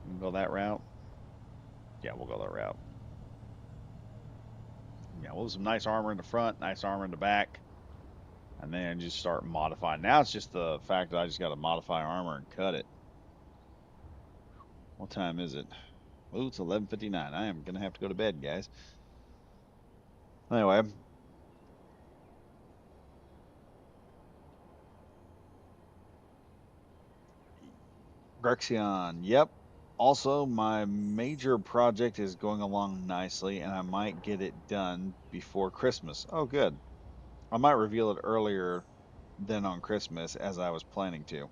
You can go that route. Yeah, we'll go that route. Yeah, we'll have some nice armor in the front, nice armor in the back, and then just start modifying. Now it's just the fact that I just got to modify armor and cut it. What time is it? Oh, it's 11:59. I am gonna have to go to bed, guys. Anyway, Grexion. Yep. Also, my major project is going along nicely, and I might get it done before Christmas. Oh, good. I might reveal it earlier than on Christmas, as I was planning to.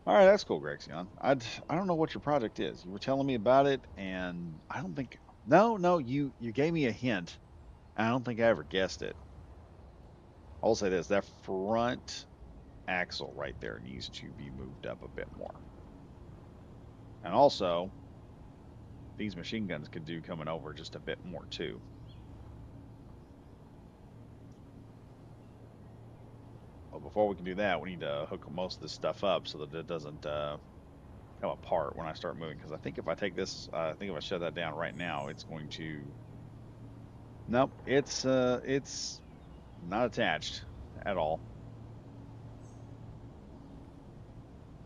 All right, that's cool, Grexion. I don't know what your project is. You were telling me about it, and I don't think. No, you gave me a hint. I don't think I ever guessed it. I'll say this: that front axle right there needs to be moved up a bit more. And also, these machine guns could do coming over just a bit more too. But before we can do that, we need to hook most of this stuff up so that it doesn't come apart when I start moving. Because I think if I take this, I think if I shut that down right now, it's going to. Nope, it's not attached at all.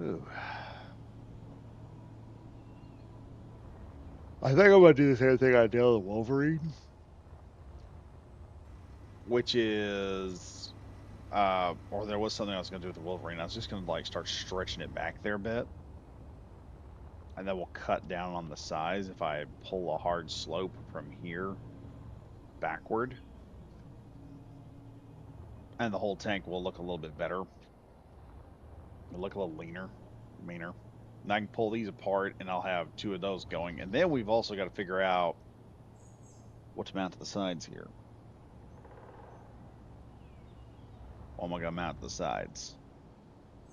Ooh. I think I'm gonna do the same thing I did with Wolverine, which is or there was something I was gonna do with the Wolverine. I was just gonna like start stretching it back there a bit, and then we'll cut down on the size if I pull a hard slope from here backward, and the whole tank will look a little bit better. It'll look a little leaner, meaner. And I can pull these apart, and I'll have two of those going. And then we've also got to figure out what to mount to the sides here. What am I gonna mount to the sides?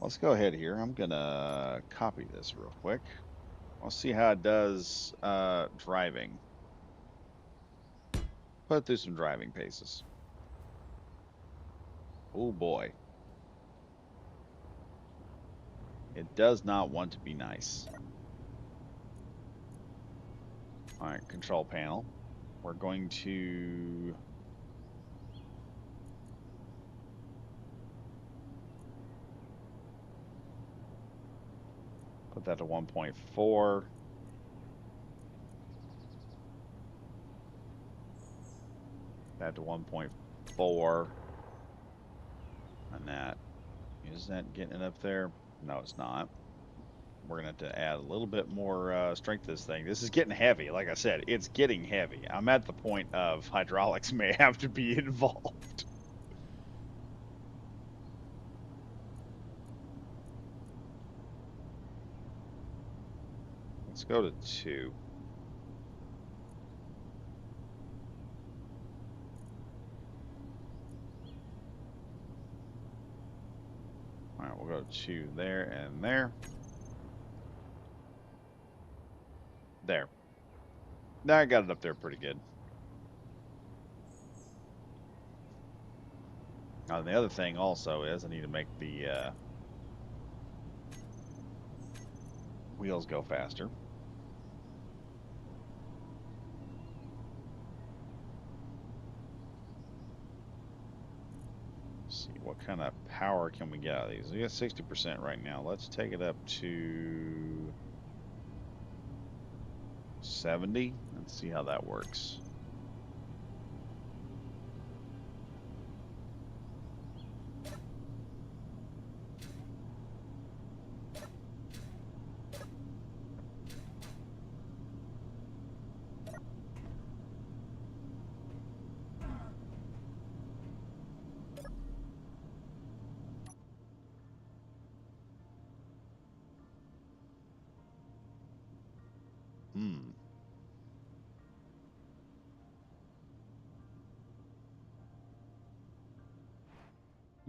Let's go ahead here. I'm gonna copy this real quick. I'll see how it does driving. Put it through some driving paces. Oh boy. It does not want to be nice. All right, control panel. We're going to put that to 1.4. That to 1.4. And that, is that getting it up there? No, it's not. We're going to have to add a little bit more strength to this thing. This is getting heavy. Like I said, it's getting heavy. I'm at the point of hydraulics may have to be involved. Let's go to 2. All right, we'll go to 2 there and there. There. Now I got it up there pretty good. Now, the other thing also is I need to make the wheels go faster. Let's see, what kind of power can we get out of these? We got 60% right now. Let's take it up to 70. Let's see how that works.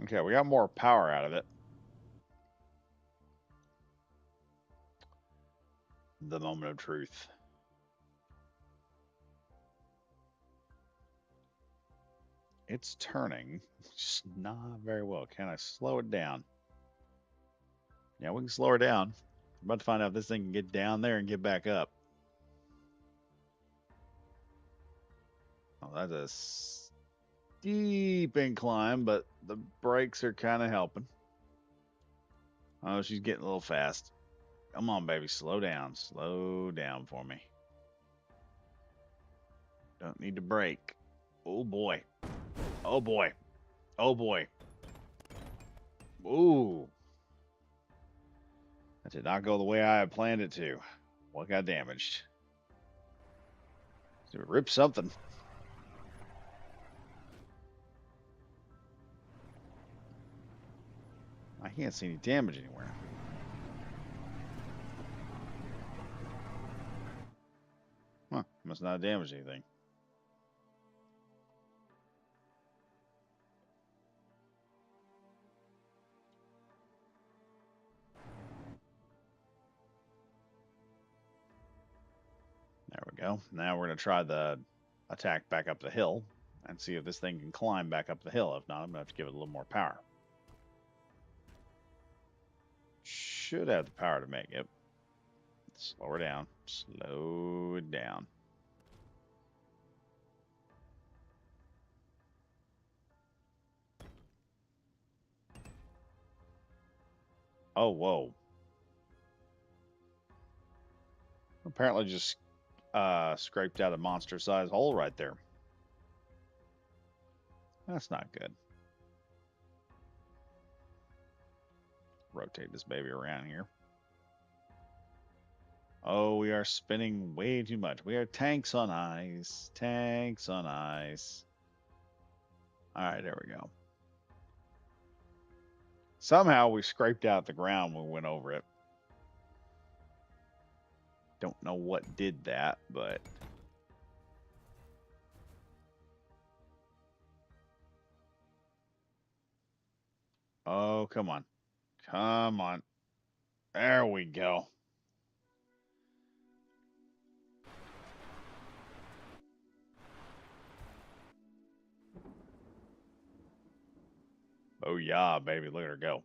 Okay, we got more power out of it. The moment of truth. It's turning, just not very well. Can I slow it down? Yeah, we can slow her down. I'm about to find out if this thing can get down there and get back up. Oh, that's a steep incline, but the brakes are kind of helping. Oh, she's getting a little fast. Come on, baby, slow down. Slow down for me. Don't need to brake. Oh boy. Oh boy. Oh boy. Ooh. That did not go the way I had planned it to. What got damaged? Did it rip something? I can't see any damage anywhere. Huh, must not have damaged anything. There we go. Now we're going to try the attack back up the hill and see if this thing can climb back up the hill. If not, I'm going to have to give it a little more power. Should have the power to make it. Slow her down. Slow it down. Oh, whoa. Apparently just scraped out a monster-sized hole right there. That's not good. Rotate this baby around here. Oh, we are spinning way too much. We are tanks on ice. Tanks on ice. All right, there we go. Somehow we scraped out the ground when we went over it. Don't know what did that, but... Oh, come on. Come on. There we go. Oh, yeah, baby. Look at her go.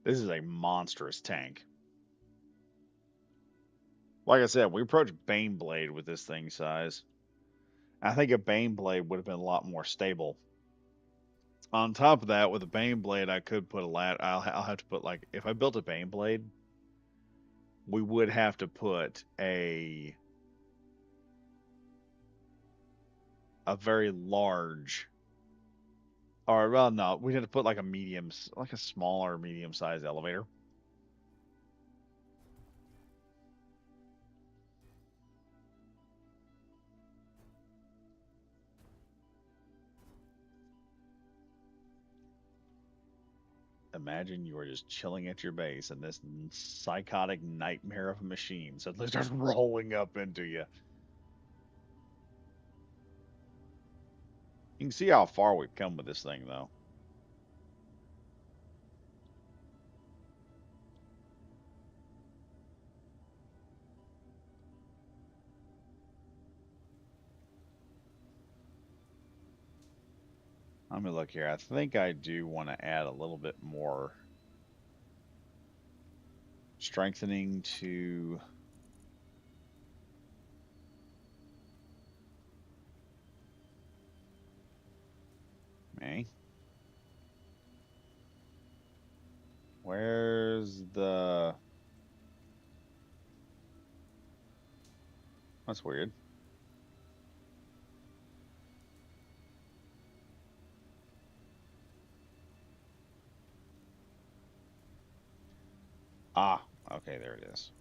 This is a monstrous tank. Like I said, we approached Baneblade with this thing size. I think a Baneblade would have been a lot more stable. On top of that, with a Baneblade, I could put a ladder. I'll have to put, like, if I built a Baneblade, we would have to put a very large, or well, no, we'd have to put like a medium, like a smaller medium-sized elevator. Imagine you are just chilling at your base and this psychotic nightmare of a machine suddenly starts rolling up into you. You can see how far we've come with this thing, though. Let me look here. I think I do want to add a little bit more strengthening to... me. Where's the... That's weird. Ah, okay, there it is.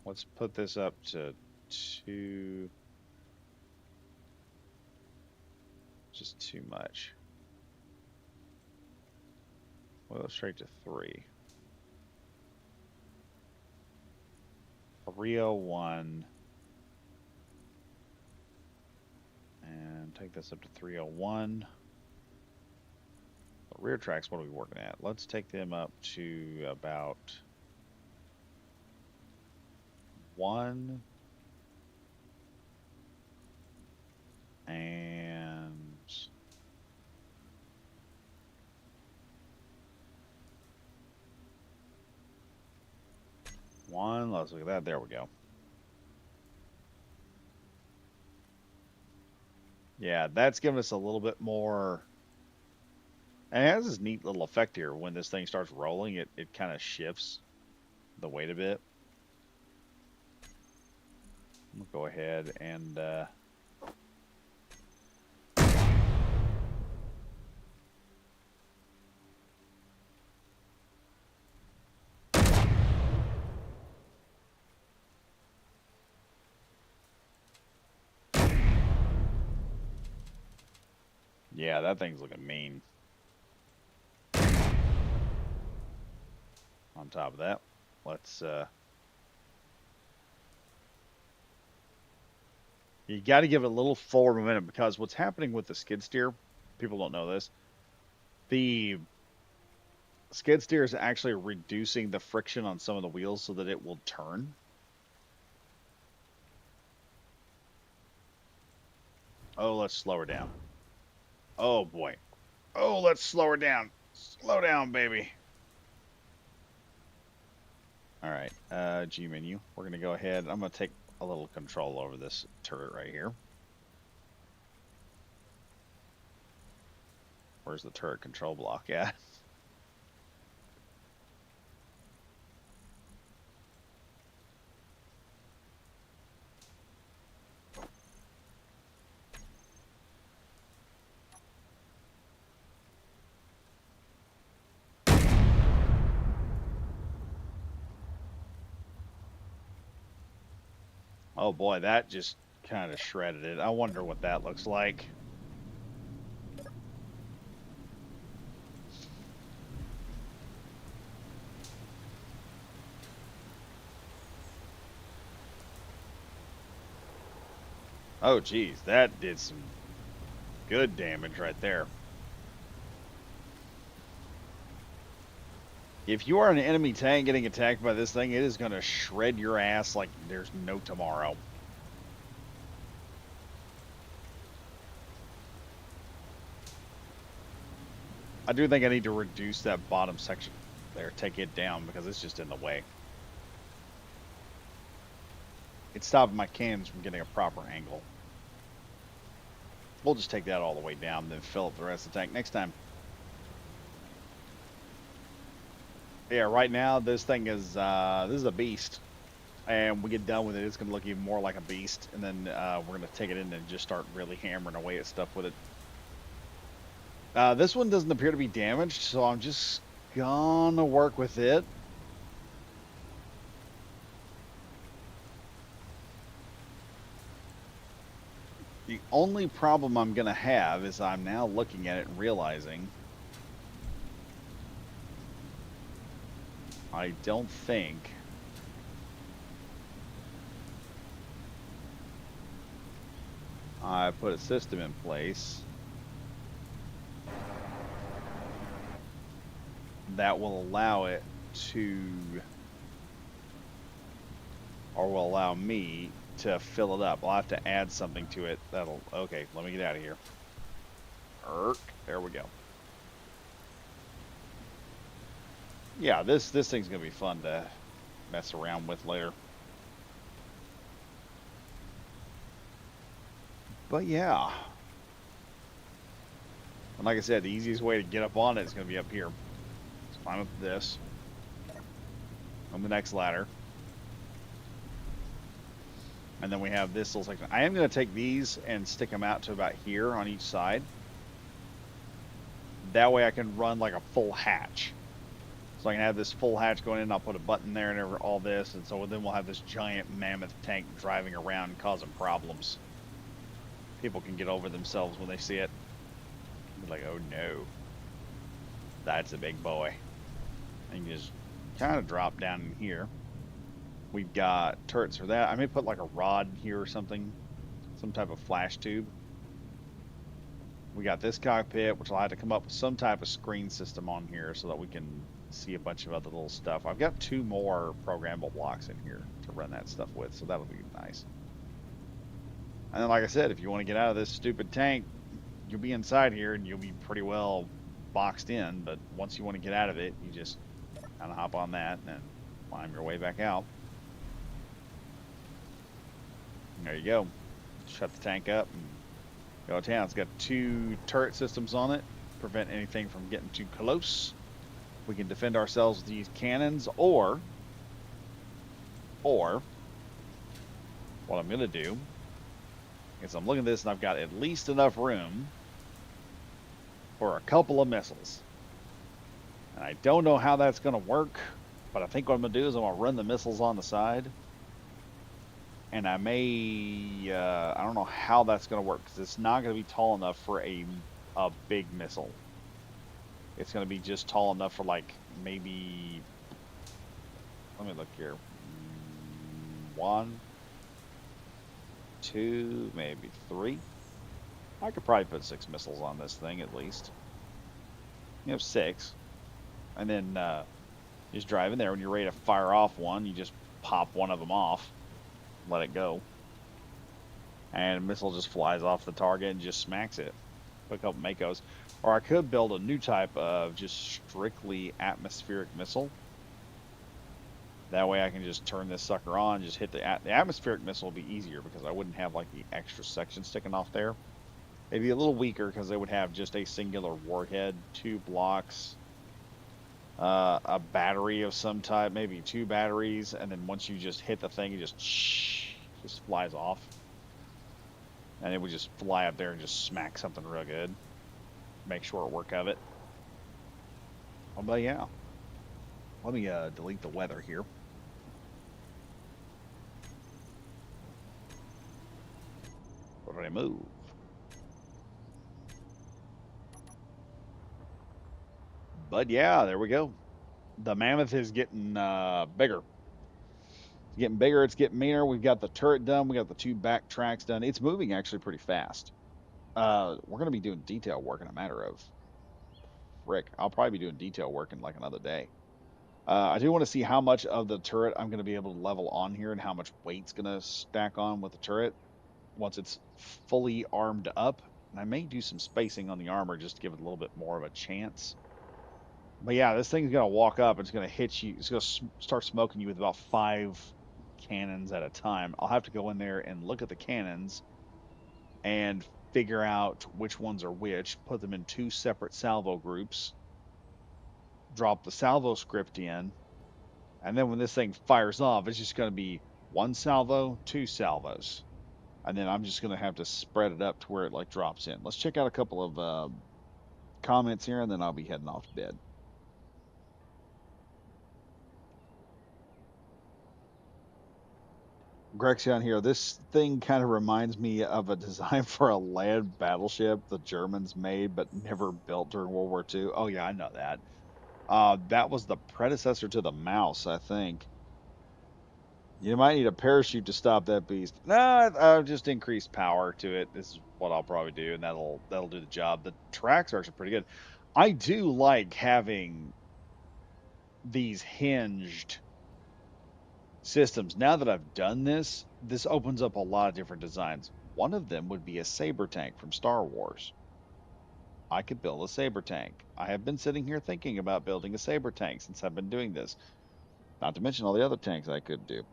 Let's put this up to 2. Just too much. Well, straight to 3. 301. And take this up to 301. The rear tracks, what are we working at? Let's take them up to about 1 and 1. Let's look at that. There we go. Yeah, that's giving us a little bit more. And it has this neat little effect here. When this thing starts rolling, it kind of shifts the weight a bit. I'm going to go ahead and yeah, that thing's looking mean. On top of that, let's you got to give it a little forward momentum, because what's happening with the skid steer, people don't know this. The skid steer is actually reducing the friction on some of the wheels so that it will turn. Oh, let's slow her down. Oh boy. Oh, let's slow her down. Slow down, baby. All right, G menu. We're going to go ahead. I'm going to take a little control over this turret right here. Where's the turret control block at? Oh boy, that just kind of shredded it. I wonder what that looks like. Oh geez, that did some good damage right there. If you are an enemy tank getting attacked by this thing, it is going to shred your ass like there's no tomorrow. I do think I need to reduce that bottom section there, take it down, because it's just in the way. It's stopping my cannons from getting a proper angle. We'll just take that all the way down, then fill up the rest of the tank next time. Yeah, right now this thing is this is a beast, and we get done with it, it's going to look even more like a beast, and then we're going to take it in and just start really hammering away at stuff with it. This one doesn't appear to be damaged, so I'm just gonna work with it. The only problem I'm gonna have is I'm now looking at it and realizing I don't think I put a system in place that will allow it to, or will allow me to fill it up. I'll have to add something to it that'll, okay, let me get out of here. There we go. Yeah, this thing's gonna be fun to mess around with later. But yeah. And like I said, the easiest way to get up on it is going to be up here. Let's climb up this. On the next ladder. And then we have this little section. I am going to take these and stick them out to about here on each side. That way I can run like a full hatch. So I can have this full hatch going in. I'll put a button there and all this. And so then we'll have this giant mammoth tank driving around and causing problems. People can get over themselves when they see it. Be like, oh no. That's a big boy. And you just kind of drop down in here. We've got turrets for that. I may put like a rod here or something, some type of flash tube. We got this cockpit, which I'll have to come up with some type of screen system on here so that we can see a bunch of other little stuff. I've got two more programmable blocks in here to run that stuff with, so that'll be nice. And then, like I said, if you want to get out of this stupid tank, you'll be inside here and you'll be pretty well boxed in. But once you want to get out of it, you just kind of hop on that and then climb your way back out. And there you go. Shut the tank up and go to town. It's got two turret systems on it, prevent anything from getting too close. We can defend ourselves with these cannons, or what I'm gonna do is I'm looking at this and I've got at least enough room for a couple of missiles. And I don't know how that's gonna work, but I think what I'm gonna do is I'm gonna run the missiles on the side. And I may, I don't know how that's gonna work because it's not gonna be tall enough for a big missile. It's gonna be just tall enough for like maybe, let me look here. One, two, maybe three. I could probably put six missiles on this thing at least. You have six. And then just drive in there. When you're ready to fire off one, you just pop one of them off, let it go. And a missile just flies off the target and just smacks it. Put a couple Makos. Or I could build a new type of just strictly atmospheric missile. That way I can just turn this sucker on, just hit the atmospheric missile will be easier because I wouldn't have like the extra section sticking off there. It'd be a little weaker because they would have just a singular warhead, two blocks, a battery of some type, maybe two batteries, and then once you just hit the thing, it just flies off. And it would just fly up there and just smack something real good. Make short work of it. Oh, but yeah. Let me delete the weather here. Where did I move? But yeah, there we go. The Mammoth is getting bigger. It's getting bigger. It's getting meaner. We've got the turret done. We got the two back tracks done. It's moving actually pretty fast. We're going to be doing detail work in a matter of frick. I'll probably be doing detail work in like another day. I do want to see how much of the turret I'm going to be able to level on here and how much weight's going to stack on with the turret once it's fully armed up. And I may do some spacing on the armor just to give it a little bit more of a chance. But yeah, this thing's going to walk up. It's going to hit you. It's going to start smoking you with about 5 cannons at a time. I'll have to go in there and look at the cannons and figure out which ones are which, put them in two separate salvo groups, drop the salvo script in, and then when this thing fires off, it's just going to be one salvo, two salvos. And then I'm just going to have to spread it up to where it like drops in. Let's check out a couple of comments here, and then I'll be heading off to bed. Grexion here. This thing kind of reminds me of a design for a land battleship the Germans made but never built during World War II. Oh yeah, I know that. That was the predecessor to the Mouse, I think. You might need a parachute to stop that beast. Nah, I'll just increase power to it. This is what I'll probably do, and that'll do the job. The tracks are actually pretty good. I do like having these hinged systems. Now that I've done this, this opens up a lot of different designs. One of them would be a saber tank from Star Wars. I could build a saber tank. I have been sitting here thinking about building a saber tank since I've been doing this. Not to mention all the other tanks I could do.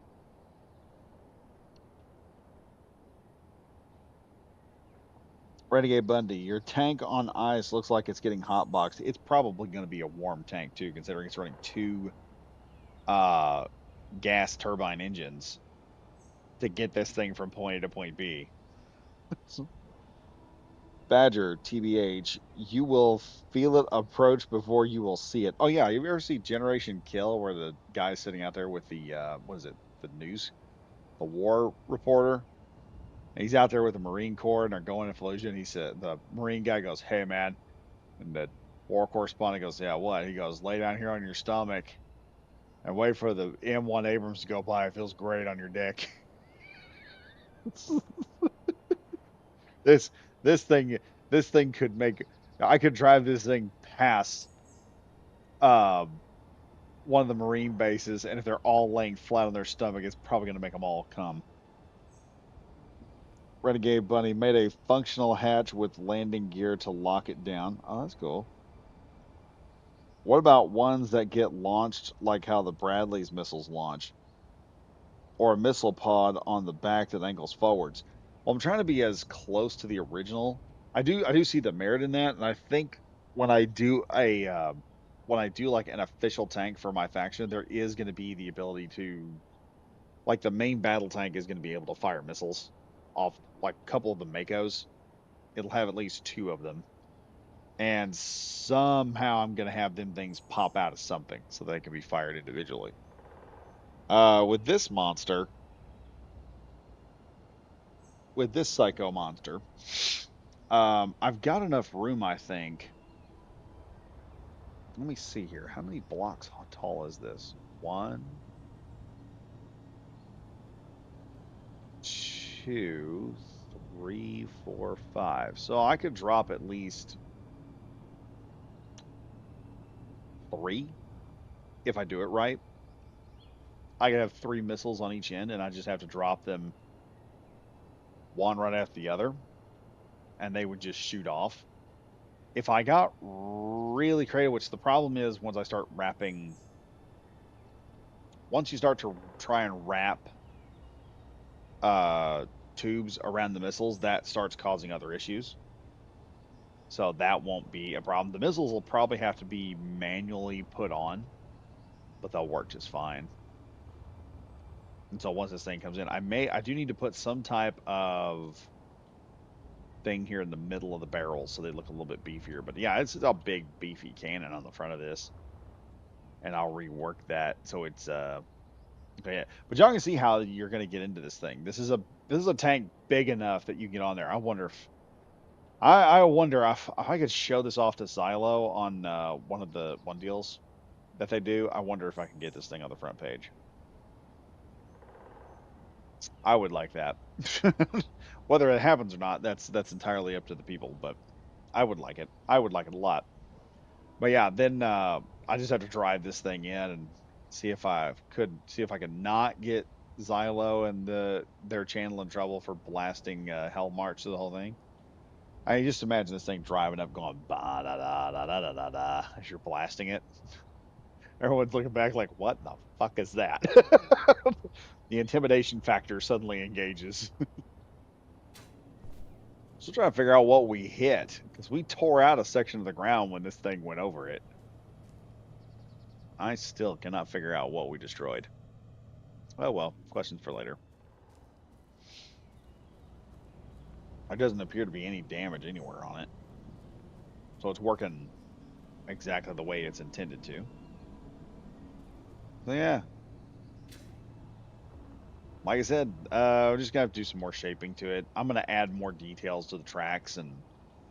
Renegade Bundy, your tank on ice looks like it's getting hotboxed. It's probably going to be a warm tank too, considering it's running two uh, gas turbine engines to get this thing from point A to point B. Badger, TBH, you will feel it approach before you will see it. Oh yeah, you ever see Generation Kill, where the guy's sitting out there with the what is it, the news, the war reporter? And he's out there with the Marine Corps and they're going in collision. He said the Marine guy goes, "Hey man," and the war correspondent goes, "Yeah, what?" He goes, "Lay down here on your stomach." And wait for the M1 Abrams to go by. It feels great on your deck. this this thing this thing could make. I could drive this thing past um one of the Marine bases, and if they're all laying flat on their stomach, it's probably going to make them all come. Renegade Bunny made a functional hatch with landing gear to lock it down. Oh, that's cool. What about ones that get launched like how the Bradley's missiles launch, or a missile pod on the back that angles forwards? Well, I'm trying to be as close to the original. I do see the merit in that, and I think when I do a when I do like an official tank for my faction, there is going to be the ability to, like, the main battle tank is going to be able to fire missiles off like a couple of the Makos. It'll have at least two of them, and somehow I'm going to have them things pop out of something so they can be fired individually. With this monster, with this psycho monster, I've got enough room, I think. Let me see here. How many blocks tall is this? One, two, three, four, five. So I could drop at least three if I do it right. I could have three missiles on each end, and I just have to drop them one right after the other, and they would just shoot off. If I got really creative, which the problem is once I start wrapping, once you start to try and wrap uh, tubes around the missiles, that starts causing other issues. So that won't be a problem. The missiles will probably have to be manually put on, but they'll work just fine. And so once this thing comes in, I do need to put some type of thing here in the middle of the barrels so they look a little bit beefier. But yeah, it's a big beefy cannon on the front of this, and I'll rework that so it's okay. Yeah. But y'all can see how you're going to get into this thing. This is a tank big enough that you get on there. I wonder if I could show this off to Xylo on one of the one deals that they do. I wonder if I can get this thing on the front page. I would like that. Whether it happens or not, that's entirely up to the people, but I would like it. I would like it a lot. But yeah, then I just have to drive this thing in and see if I could not get Xylo and their channel in trouble for blasting Hell March to the whole thing. I mean, just imagine this thing driving up, going ba da da da da da da da as you're blasting it. Everyone's looking back like, "What the fuck is that?" The intimidation factor suddenly engages. Still trying to figure out what we hit because we tore out a section of the ground when this thing went over it. I still cannot figure out what we destroyed. Oh well, questions for later. There doesn't appear to be any damage anywhere on it, so it's working exactly the way it's intended to. So yeah, like I said, we're just gonna have to do some more shaping to it. I'm gonna add more details to the tracks and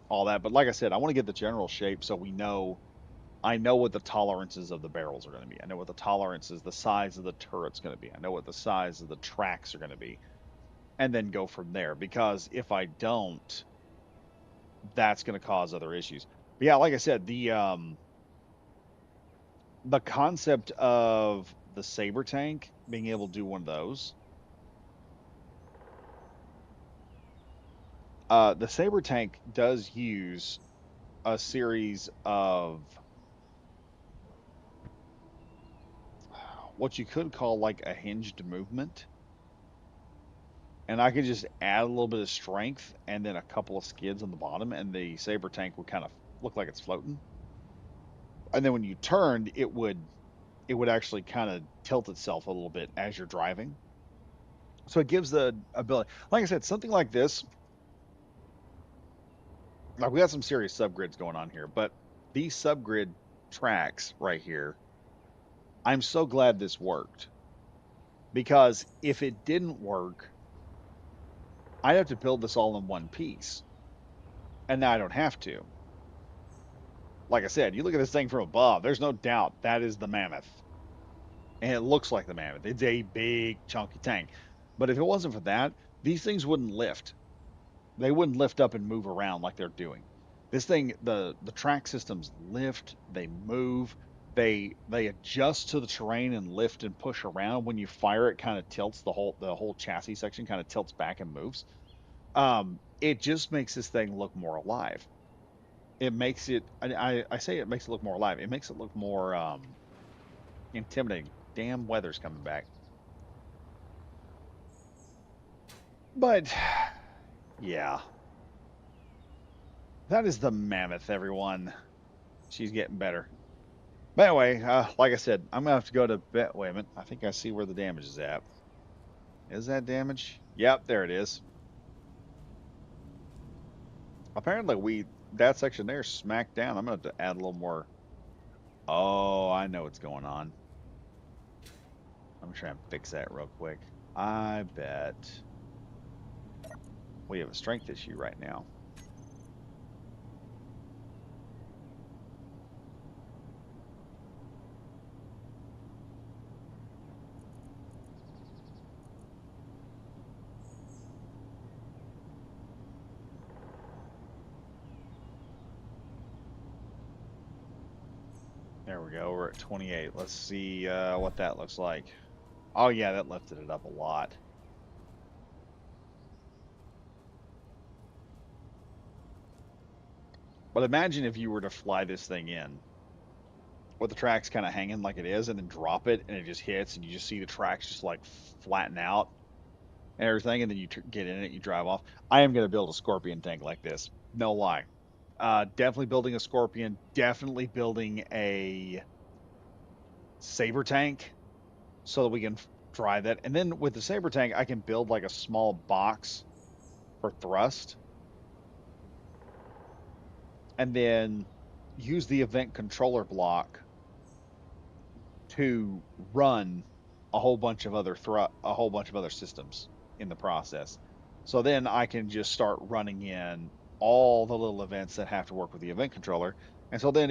all that. But like I said, I want to get the general shape so we know. I know what the tolerances of the barrels are going to be. I know what the tolerances, the size of the turret's going to be. I know what the size of the tracks are going to be, and then go from there. Because if I don't, that's going to cause other issues. But yeah, like I said, the concept of the saber tank being able to do one of those, the saber tank does use a series of what you could call like a hinged movement, and I could just add a little bit of strength and then a couple of skids on the bottom, and the saber tank would kind of look like it's floating. And then when you turned, it would actually kind of tilt itself a little bit as you're driving. So it gives the ability, like I said, something like this. Like, we got some serious subgrids going on here, but these subgrid tracks right here, I'm so glad this worked, because if it didn't work, I'd have to build this all in one piece, and now I don't have to. Like I said, you look at this thing from above, there's no doubt that is the Mammoth. and it looks like the Mammoth. It's a big, chunky tank. But if it wasn't for that, these things wouldn't lift. They wouldn't lift up and move around like they're doing. This thing, the track systems lift, they move, they adjust to the terrain and lift and push around. When you fire, it kind of tilts the whole chassis section kind of tilts back and moves. It just makes this thing look more alive. It makes it. I say it makes it look more alive. It makes it look more intimidating. Damn weather's coming back. But yeah, that is the Mammoth, everyone. She's getting better. But anyway, like I said, I'm gonna have to go to bed. Wait a minute. I think I see where the damage is at. Is that damage? Yep, there it is. Apparently, that section there smacked down. I'm gonna have to add a little more. Oh, I know what's going on. I'm gonna try and fix that real quick. I bet we have a strength issue right now. There we go. We're at 28. Let's see what that looks like. Oh yeah, that lifted it up a lot. But imagine if you were to fly this thing in with the tracks kind of hanging like it is, and then drop it, and it just hits, and you just see the tracks just like flatten out and everything, and then you get in it, you drive off. I am going to build a Scorpion tank like this. No lie. Definitely building a Scorpion. Definitely building a Saber tank so that we can drive that. And then with the Saber tank, I can build like a small box for thrust, and then use the event controller block to run a whole bunch of other systems in the process. So then I can just start running in all the little events that have to work with the event controller. And so then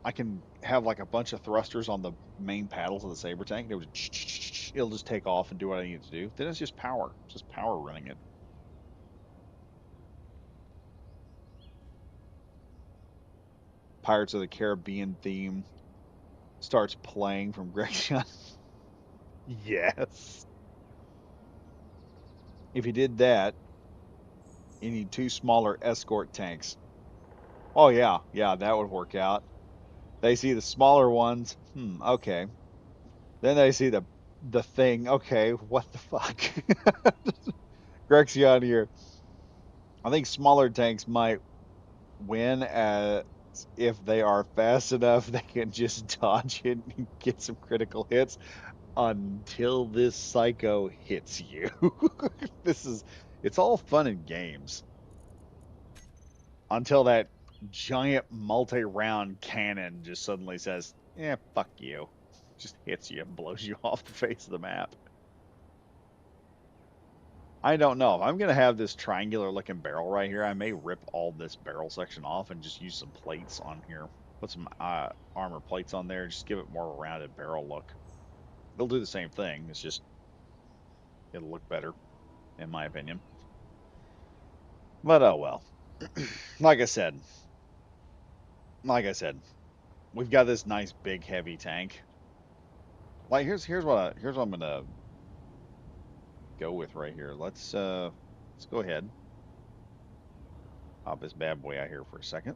I can have like a bunch of thrusters on the main paddles of the Saber tank. It'll just take off and do what I need it to do. Then it's just power running it. Pirates of the Caribbean theme starts playing from Grexion. Yes. If you did that, you need two smaller escort tanks. Oh yeah, yeah, that would work out. They see the smaller ones. Okay. Then they see the thing. Okay, what the fuck? Grexion here. I think smaller tanks might win as if they are fast enough they can just dodge it and get some critical hits until this psycho hits you. This is it's all fun and games until that giant multi-round cannon just suddenly says, "Yeah, fuck you." Just hits you and blows you off the face of the map. I don't know. If I'm going to have this triangular looking barrel right here, I may rip all this barrel section off and just use some plates on here. Put some armor plates on there, just give it more rounded barrel look. They'll do the same thing. It's just, it'll look better, in my opinion. But oh well. Like I said, like I said, we've got this nice big heavy tank. Like here's what I'm gonna go with right here. Let's go ahead. Pop this bad boy out here for a second.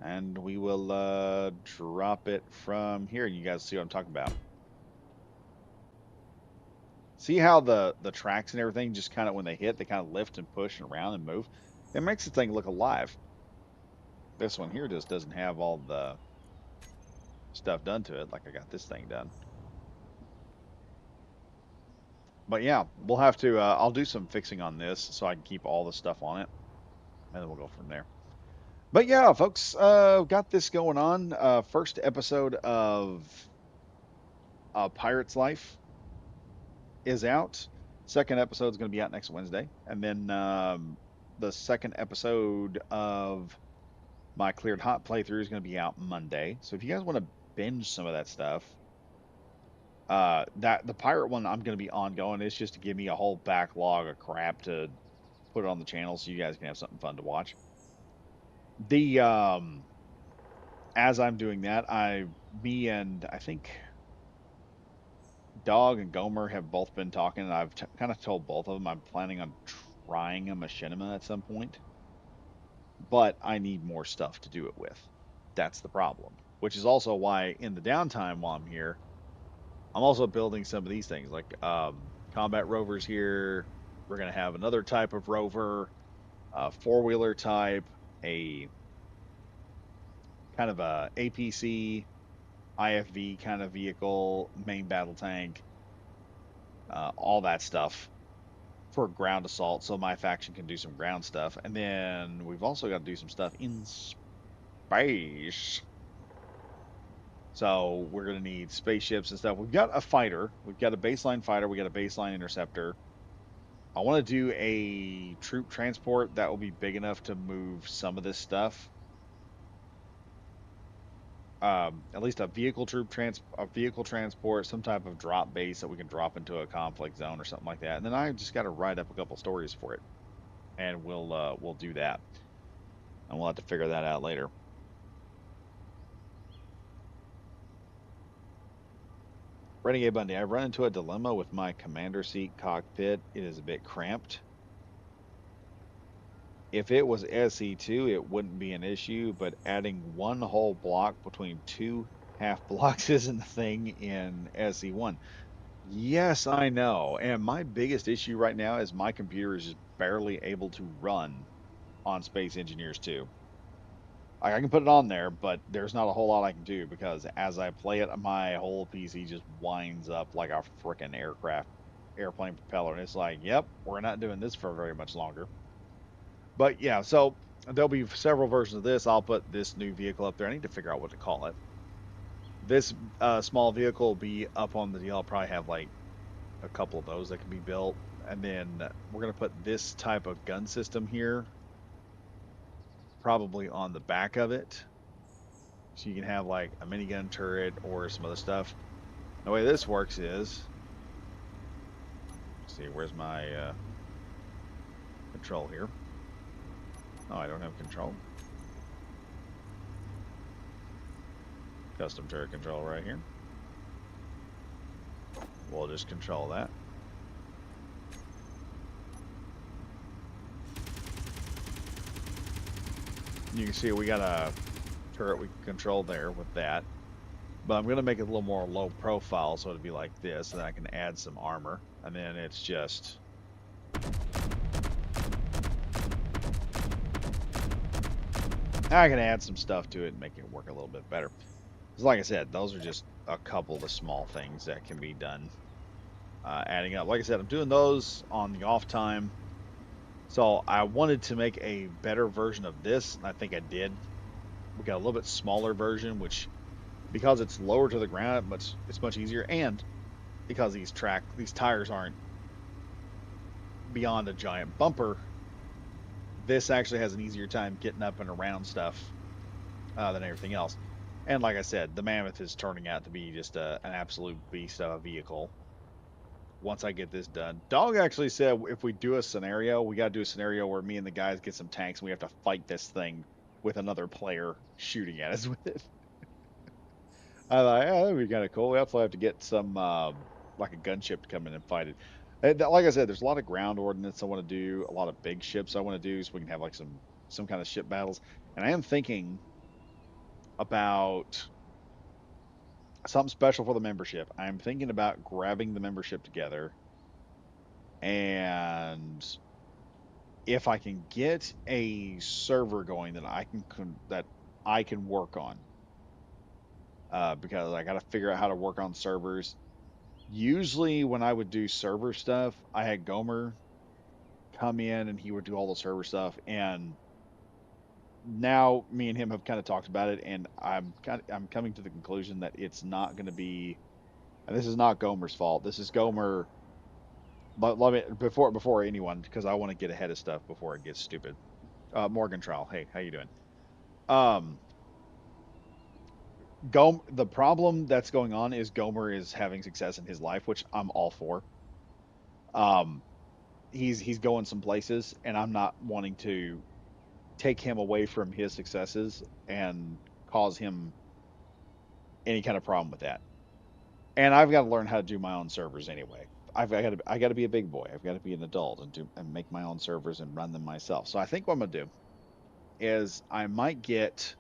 And we will drop it from here. You guys see what I'm talking about. See how the tracks and everything just kind of when they hit, they kind of lift and push and around and move. It makes the thing look alive. This one here just doesn't have all the stuff done to it like I got this thing done. But yeah, we'll have to. I'll do some fixing on this so I can keep all the stuff on it, and then we'll go from there. But yeah, folks, got this going on. First episode of Pirate's Life is out. Second episode is going to be out next Wednesday, and then the second episode of my cleared hot playthrough is going to be out Monday. So if you guys want to binge some of that stuff. That the pirate one I'm gonna be ongoing. It's just to give me a whole backlog of crap to put it on the channel so you guys can have something fun to watch. The As I'm doing that, me and I think Dog and Gomer have both been talking, and I've kind of told both of them I'm planning on trying a machinima at some point, but I need more stuff to do it with. That's the problem. Which is also why in the downtime while I'm here, I'm also building some of these things like combat rovers here. We're gonna have another type of rover, a four-wheeler type, a kind of a APC, IFV kind of vehicle, main battle tank, all that stuff for ground assault, so my faction can do some ground stuff. And then we've also got to do some stuff in space. So we're going to need spaceships and stuff. We've got a fighter. We've got a baseline fighter. We got a baseline interceptor. I want to do a troop transport that will be big enough to move some of this stuff. At least a vehicle transport, some type of drop base that we can drop into a conflict zone or something like that. And then I just got to write up a couple stories for it, and we'll do that, and we'll have to figure that out later. Renegade Bundy, I've run into a dilemma with my commander seat cockpit. It is a bit cramped. If it was SE2, it wouldn't be an issue, but adding one whole block between two half blocks isn't a thing in SE1. Yes, I know. And my biggest issue right now is my computer is just barely able to run on Space Engineers 2. I can put it on there, but there's not a whole lot I can do because as I play it, my whole PC just winds up like a freaking airplane propeller. And it's like, yep, we're not doing this for very much longer. But yeah, so there'll be several versions of this. I'll put this new vehicle up there. I need to figure out what to call it. This small vehicle will be up on the deal. I'll probably have like a couple of those that can be built. And then we're going to put this type of gun system here, probably on the back of it. So you can have like a minigun turret or some other stuff. The way this works is, let's see, where's my control here? Oh, I don't have control. Custom turret control right here. We'll just control that. You can see we got a turret we can control there with that. But I'm going to make it a little more low profile, so it'll be like this, and then I can add some armor. And then it's just... I can add some stuff to it and make it work a little bit better. Because like I said, those are just a couple of the small things that can be done. Adding up. Like I said, I'm doing those on the off time. So I wanted to make a better version of this, and I think I did. We got a little bit smaller version, which, because it's lower to the ground, it's much easier, and because these tires aren't beyond a giant bumper, this actually has an easier time getting up and around stuff than everything else. And like I said, the Mammoth is turning out to be just an absolute beast of a vehicle. Once I get this done, Dog actually said if we do a scenario, we got to do a scenario where me and the guys get some tanks and we have to fight this thing with another player shooting at us with it. I thought, yeah, that'd be kind of cool. We also have to get some like a gunship to come in and fight it. And like I said, there's a lot of ground ordnance I want to do, a lot of big ships I want to do, so we can have like some kind of ship battles. And I am thinking about something special for the membership. I'm thinking about grabbing the membership together, and if I can get a server going that I can work on, because I got to figure out how to work on servers. Usually, when I would do server stuff, I had Gomer come in and he would do all the server stuff. And now me and him have kind of talked about it, and I'm coming to the conclusion that it's not going to be. And this is not Gomer's fault. This is Gomer. But let me before anyone, because I want to get ahead of stuff before it gets stupid. Morgan Trial, hey, how you doing? Um, The problem that's going on is Gomer is having success in his life, which I'm all for. Um, he's going some places, and I'm not wanting to take him away from his successes and cause him any kind of problem with that. And I've got to learn how to do my own servers anyway. I got to be a big boy. I've got to be an adult and do and make my own servers and run them myself. So I think what I'm gonna do is I might get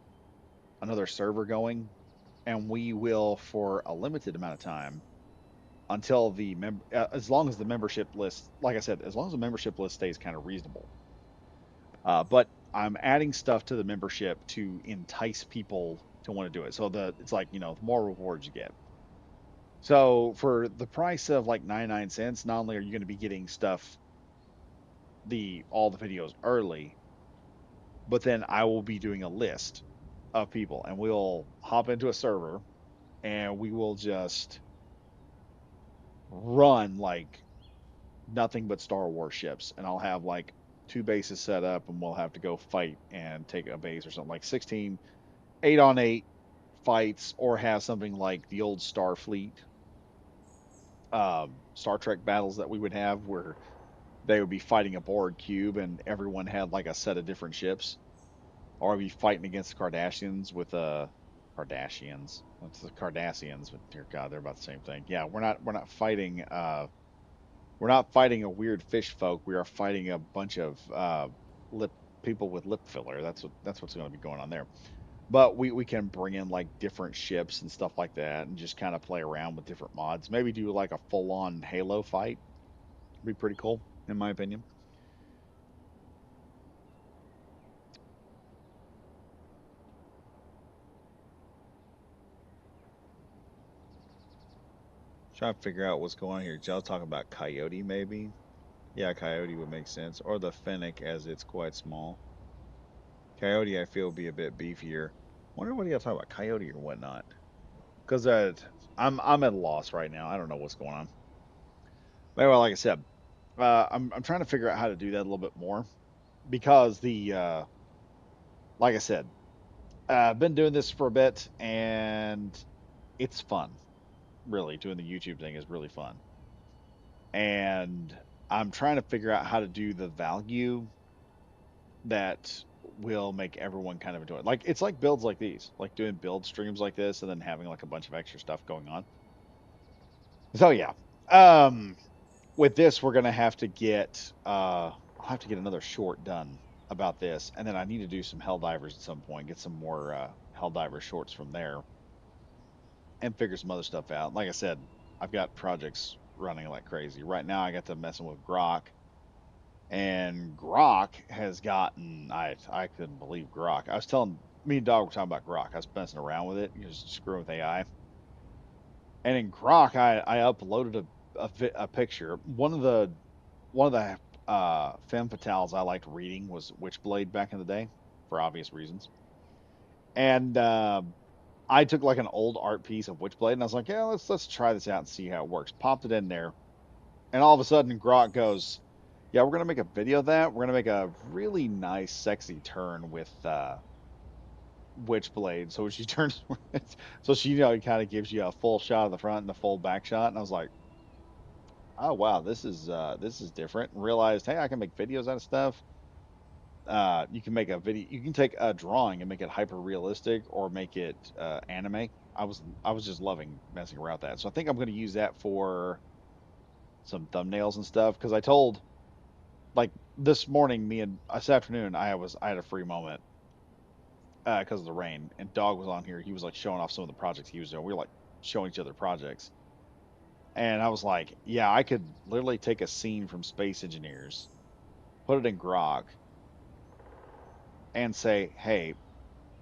another server going, and we will for a limited amount of time until as long as the membership list, like I said, as long as the membership list stays kind of reasonable. But I'm adding stuff to the membership to entice people to want to do it. So it's like, the more rewards you get. So for the price of like 99 cents, not only are you going to be getting stuff, all the videos early, but then I will be doing a list of people, and we'll hop into a server and we will just run like nothing but Star Wars ships, and I'll have like two bases set up, and we'll have to go fight and take a base or something like 16 on 8 fights, or have something like the old Starfleet, Star Trek battles that we would have, where they would be fighting a Borg cube, and everyone had like a set of different ships, or I'd be fighting against the Kardashians with Kardashians. That's the Cardassians, but dear God, they're about the same thing. Yeah, we're not fighting a weird fish folk. We are fighting a bunch of lip people with lip filler. That's what's going to be going on there. But we can bring in like different ships and stuff like that, and just kind of play around with different mods. Maybe do like a full on Halo fight. Be pretty cool, in my opinion. Trying to figure out what's going on here. Y'all talking about Coyote, maybe? Yeah, Coyote would make sense. Or the Fennec, as it's quite small. Coyote, I feel, would be a bit beefier. Wonder what y'all talking about, Coyote or whatnot? Because I'm at a loss right now. I don't know what's going on. But anyway, like I said, I'm trying to figure out how to do that a little bit more, because like I said, I've been doing this for a bit, and it's fun. Really, doing the YouTube thing is really fun, and I'm trying to figure out how to do the value that will make everyone kind of enjoy it. Like, it's like builds like these, like doing build streams like this, and then having like a bunch of extra stuff going on. So yeah, um, with this, we're gonna have to get I'll have to get another short done about this, and then I need to do some Helldivers at some point, get some more Helldiver shorts from there, and figure some other stuff out. Like I said, I've got projects running like crazy right now. I got to messing with Grok, and Grok has gotten I couldn't believe Grok. I was telling Me and Dog were talking about Grok. I was messing around with it, just screwing with AI, and in Grok, I uploaded a picture. One of the femme fatales I liked reading was Witchblade back in the day, for obvious reasons. And I took like an old art piece of Witchblade, and I was like, yeah, let's try this out and see how it works. Popped it in there, and all of a sudden, Grok goes, "Yeah, we're gonna make a video of that. We're gonna make a really nice, sexy turn with Witchblade." So she turns, so she kind of gives you a full shot of the front and a full back shot, and I was like, "Oh wow, this is different." And realized, hey, I can make videos out of stuff. You can make a video, you can take a drawing and make it hyper realistic, or make it anime. I was just loving messing around with that. So I think I'm going to use that for some thumbnails and stuff, because I told, like, this morning, this afternoon, I had a free moment because of the rain, and Dog was on here. He was like showing off some of the projects he was doing. We were like showing each other projects, and I was like, yeah, I could literally take a scene from Space Engineers, put it in Grok, and say, hey,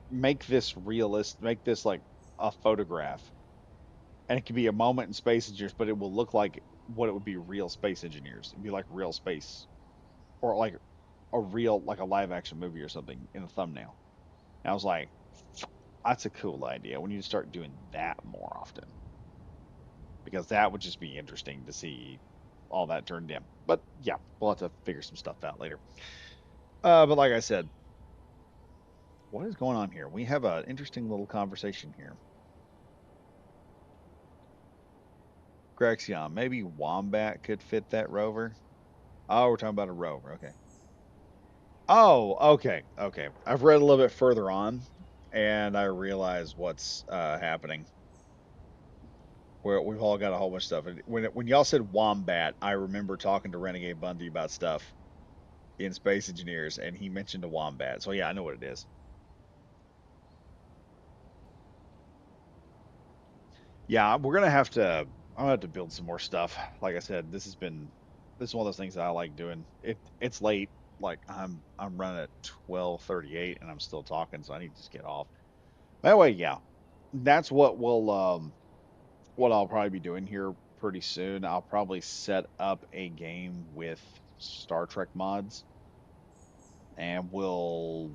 make this like a photograph, and it could be a moment in Space Engineers, but it will look like what it would be real Space Engineers. It'd be like real space, or like a live action movie or something in a thumbnail. And I was like, that's a cool idea. We need to start doing that more often, because that would just be interesting to see all that turned in. But yeah, we'll have to figure some stuff out later. But like I said, what is going on here? We have an interesting little conversation here. Grexion, maybe Wombat could fit that rover. Oh, we're talking about a rover. Okay. Oh, okay. Okay. I've read a little bit further on and I realize what's happening. Where we've all got a whole bunch of stuff. And when y'all said Wombat, I remember talking to Renegade Bundy about stuff in Space Engineers and he mentioned a Wombat. So yeah, I know what it is. Yeah, we're gonna have to. I'm gonna have to build some more stuff. Like I said, this is one of those things that I like doing. It's late. Like I'm running at 12:38 and I'm still talking, so I need to just get off. Anyway, yeah, that's what I'll probably be doing here pretty soon. I'll probably set up a game with Star Trek mods, and we'll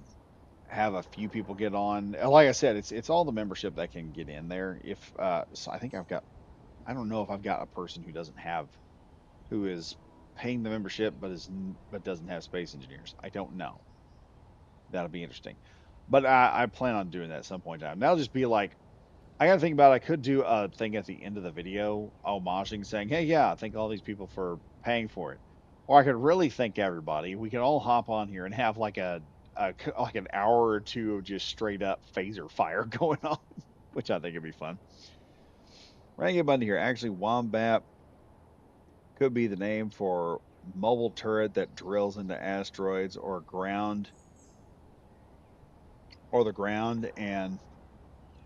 have a few people get on. Like I said, it's all the membership that can get in there. If so I think I don't know if I've got a person who doesn't have who is paying the membership but doesn't have space engineers. I don't know. That'll be interesting. But I plan on doing that at some point in time. That'll just be like I gotta think about it. I could do a thing at the end of the video homaging saying, hey, yeah, thank all these people for paying for it. Or I could really thank everybody. We can all hop on here and have like like an hour or two of just straight up phaser fire going on, which I think would be fun. Running a button here. Actually, Wombat could be the name for mobile turret that drills into asteroids or the ground and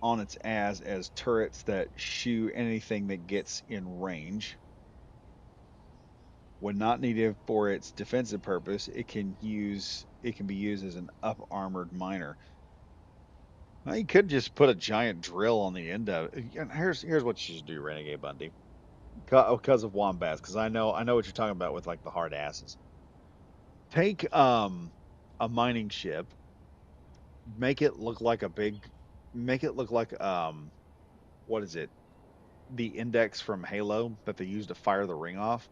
on its as turrets that shoot anything that gets in range. When not needed for its defensive purpose, it can be used as an up armored miner. Well, you could just put a giant drill on the end of it. Here's what you should do, Renegade Bundy, because of wombats. Because I know what you're talking about with like the hard asses. Take a mining ship, make it look like a big, make it look like what is it? The index from Halo that they use to fire the ring off.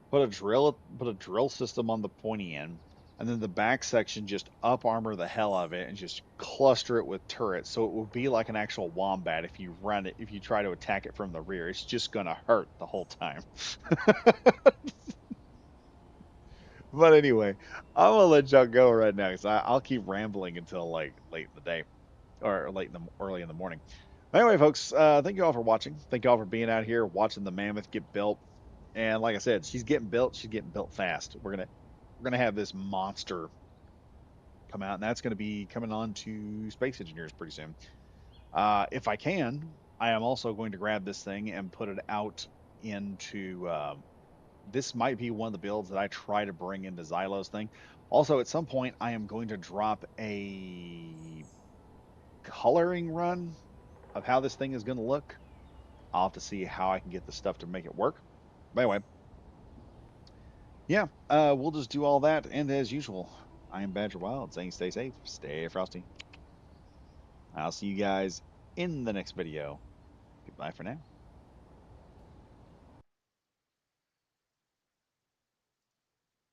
Put a drill system on the pointy end, and then the back section just up armor the hell out of it and just cluster it with turrets. So it will be like an actual wombat if you run it, if you try to attack it from the rear. It's just gonna hurt the whole time. But anyway, I'm gonna let y'all go right now because I'll keep rambling until like late in the day or early in the morning. Anyway, folks, thank you all for watching. Thank you all for being out here watching the mammoth get built. And like I said, she's getting built. She's getting built fast. We're gonna have this monster come out, and that's gonna be coming on to Space Engineers pretty soon. If I can, I am also going to grab this thing and put it out into. This might be one of the builds that I try to bring into Xylo's thing. Also, at some point, I am going to drop a coloring run of how this thing is going to look. I'll have to see how I can get the stuff to make it work. But anyway, yeah, we'll just do all that. And as usual, I am Badger Wild saying stay safe, stay frosty. I'll see you guys in the next video. Goodbye for now.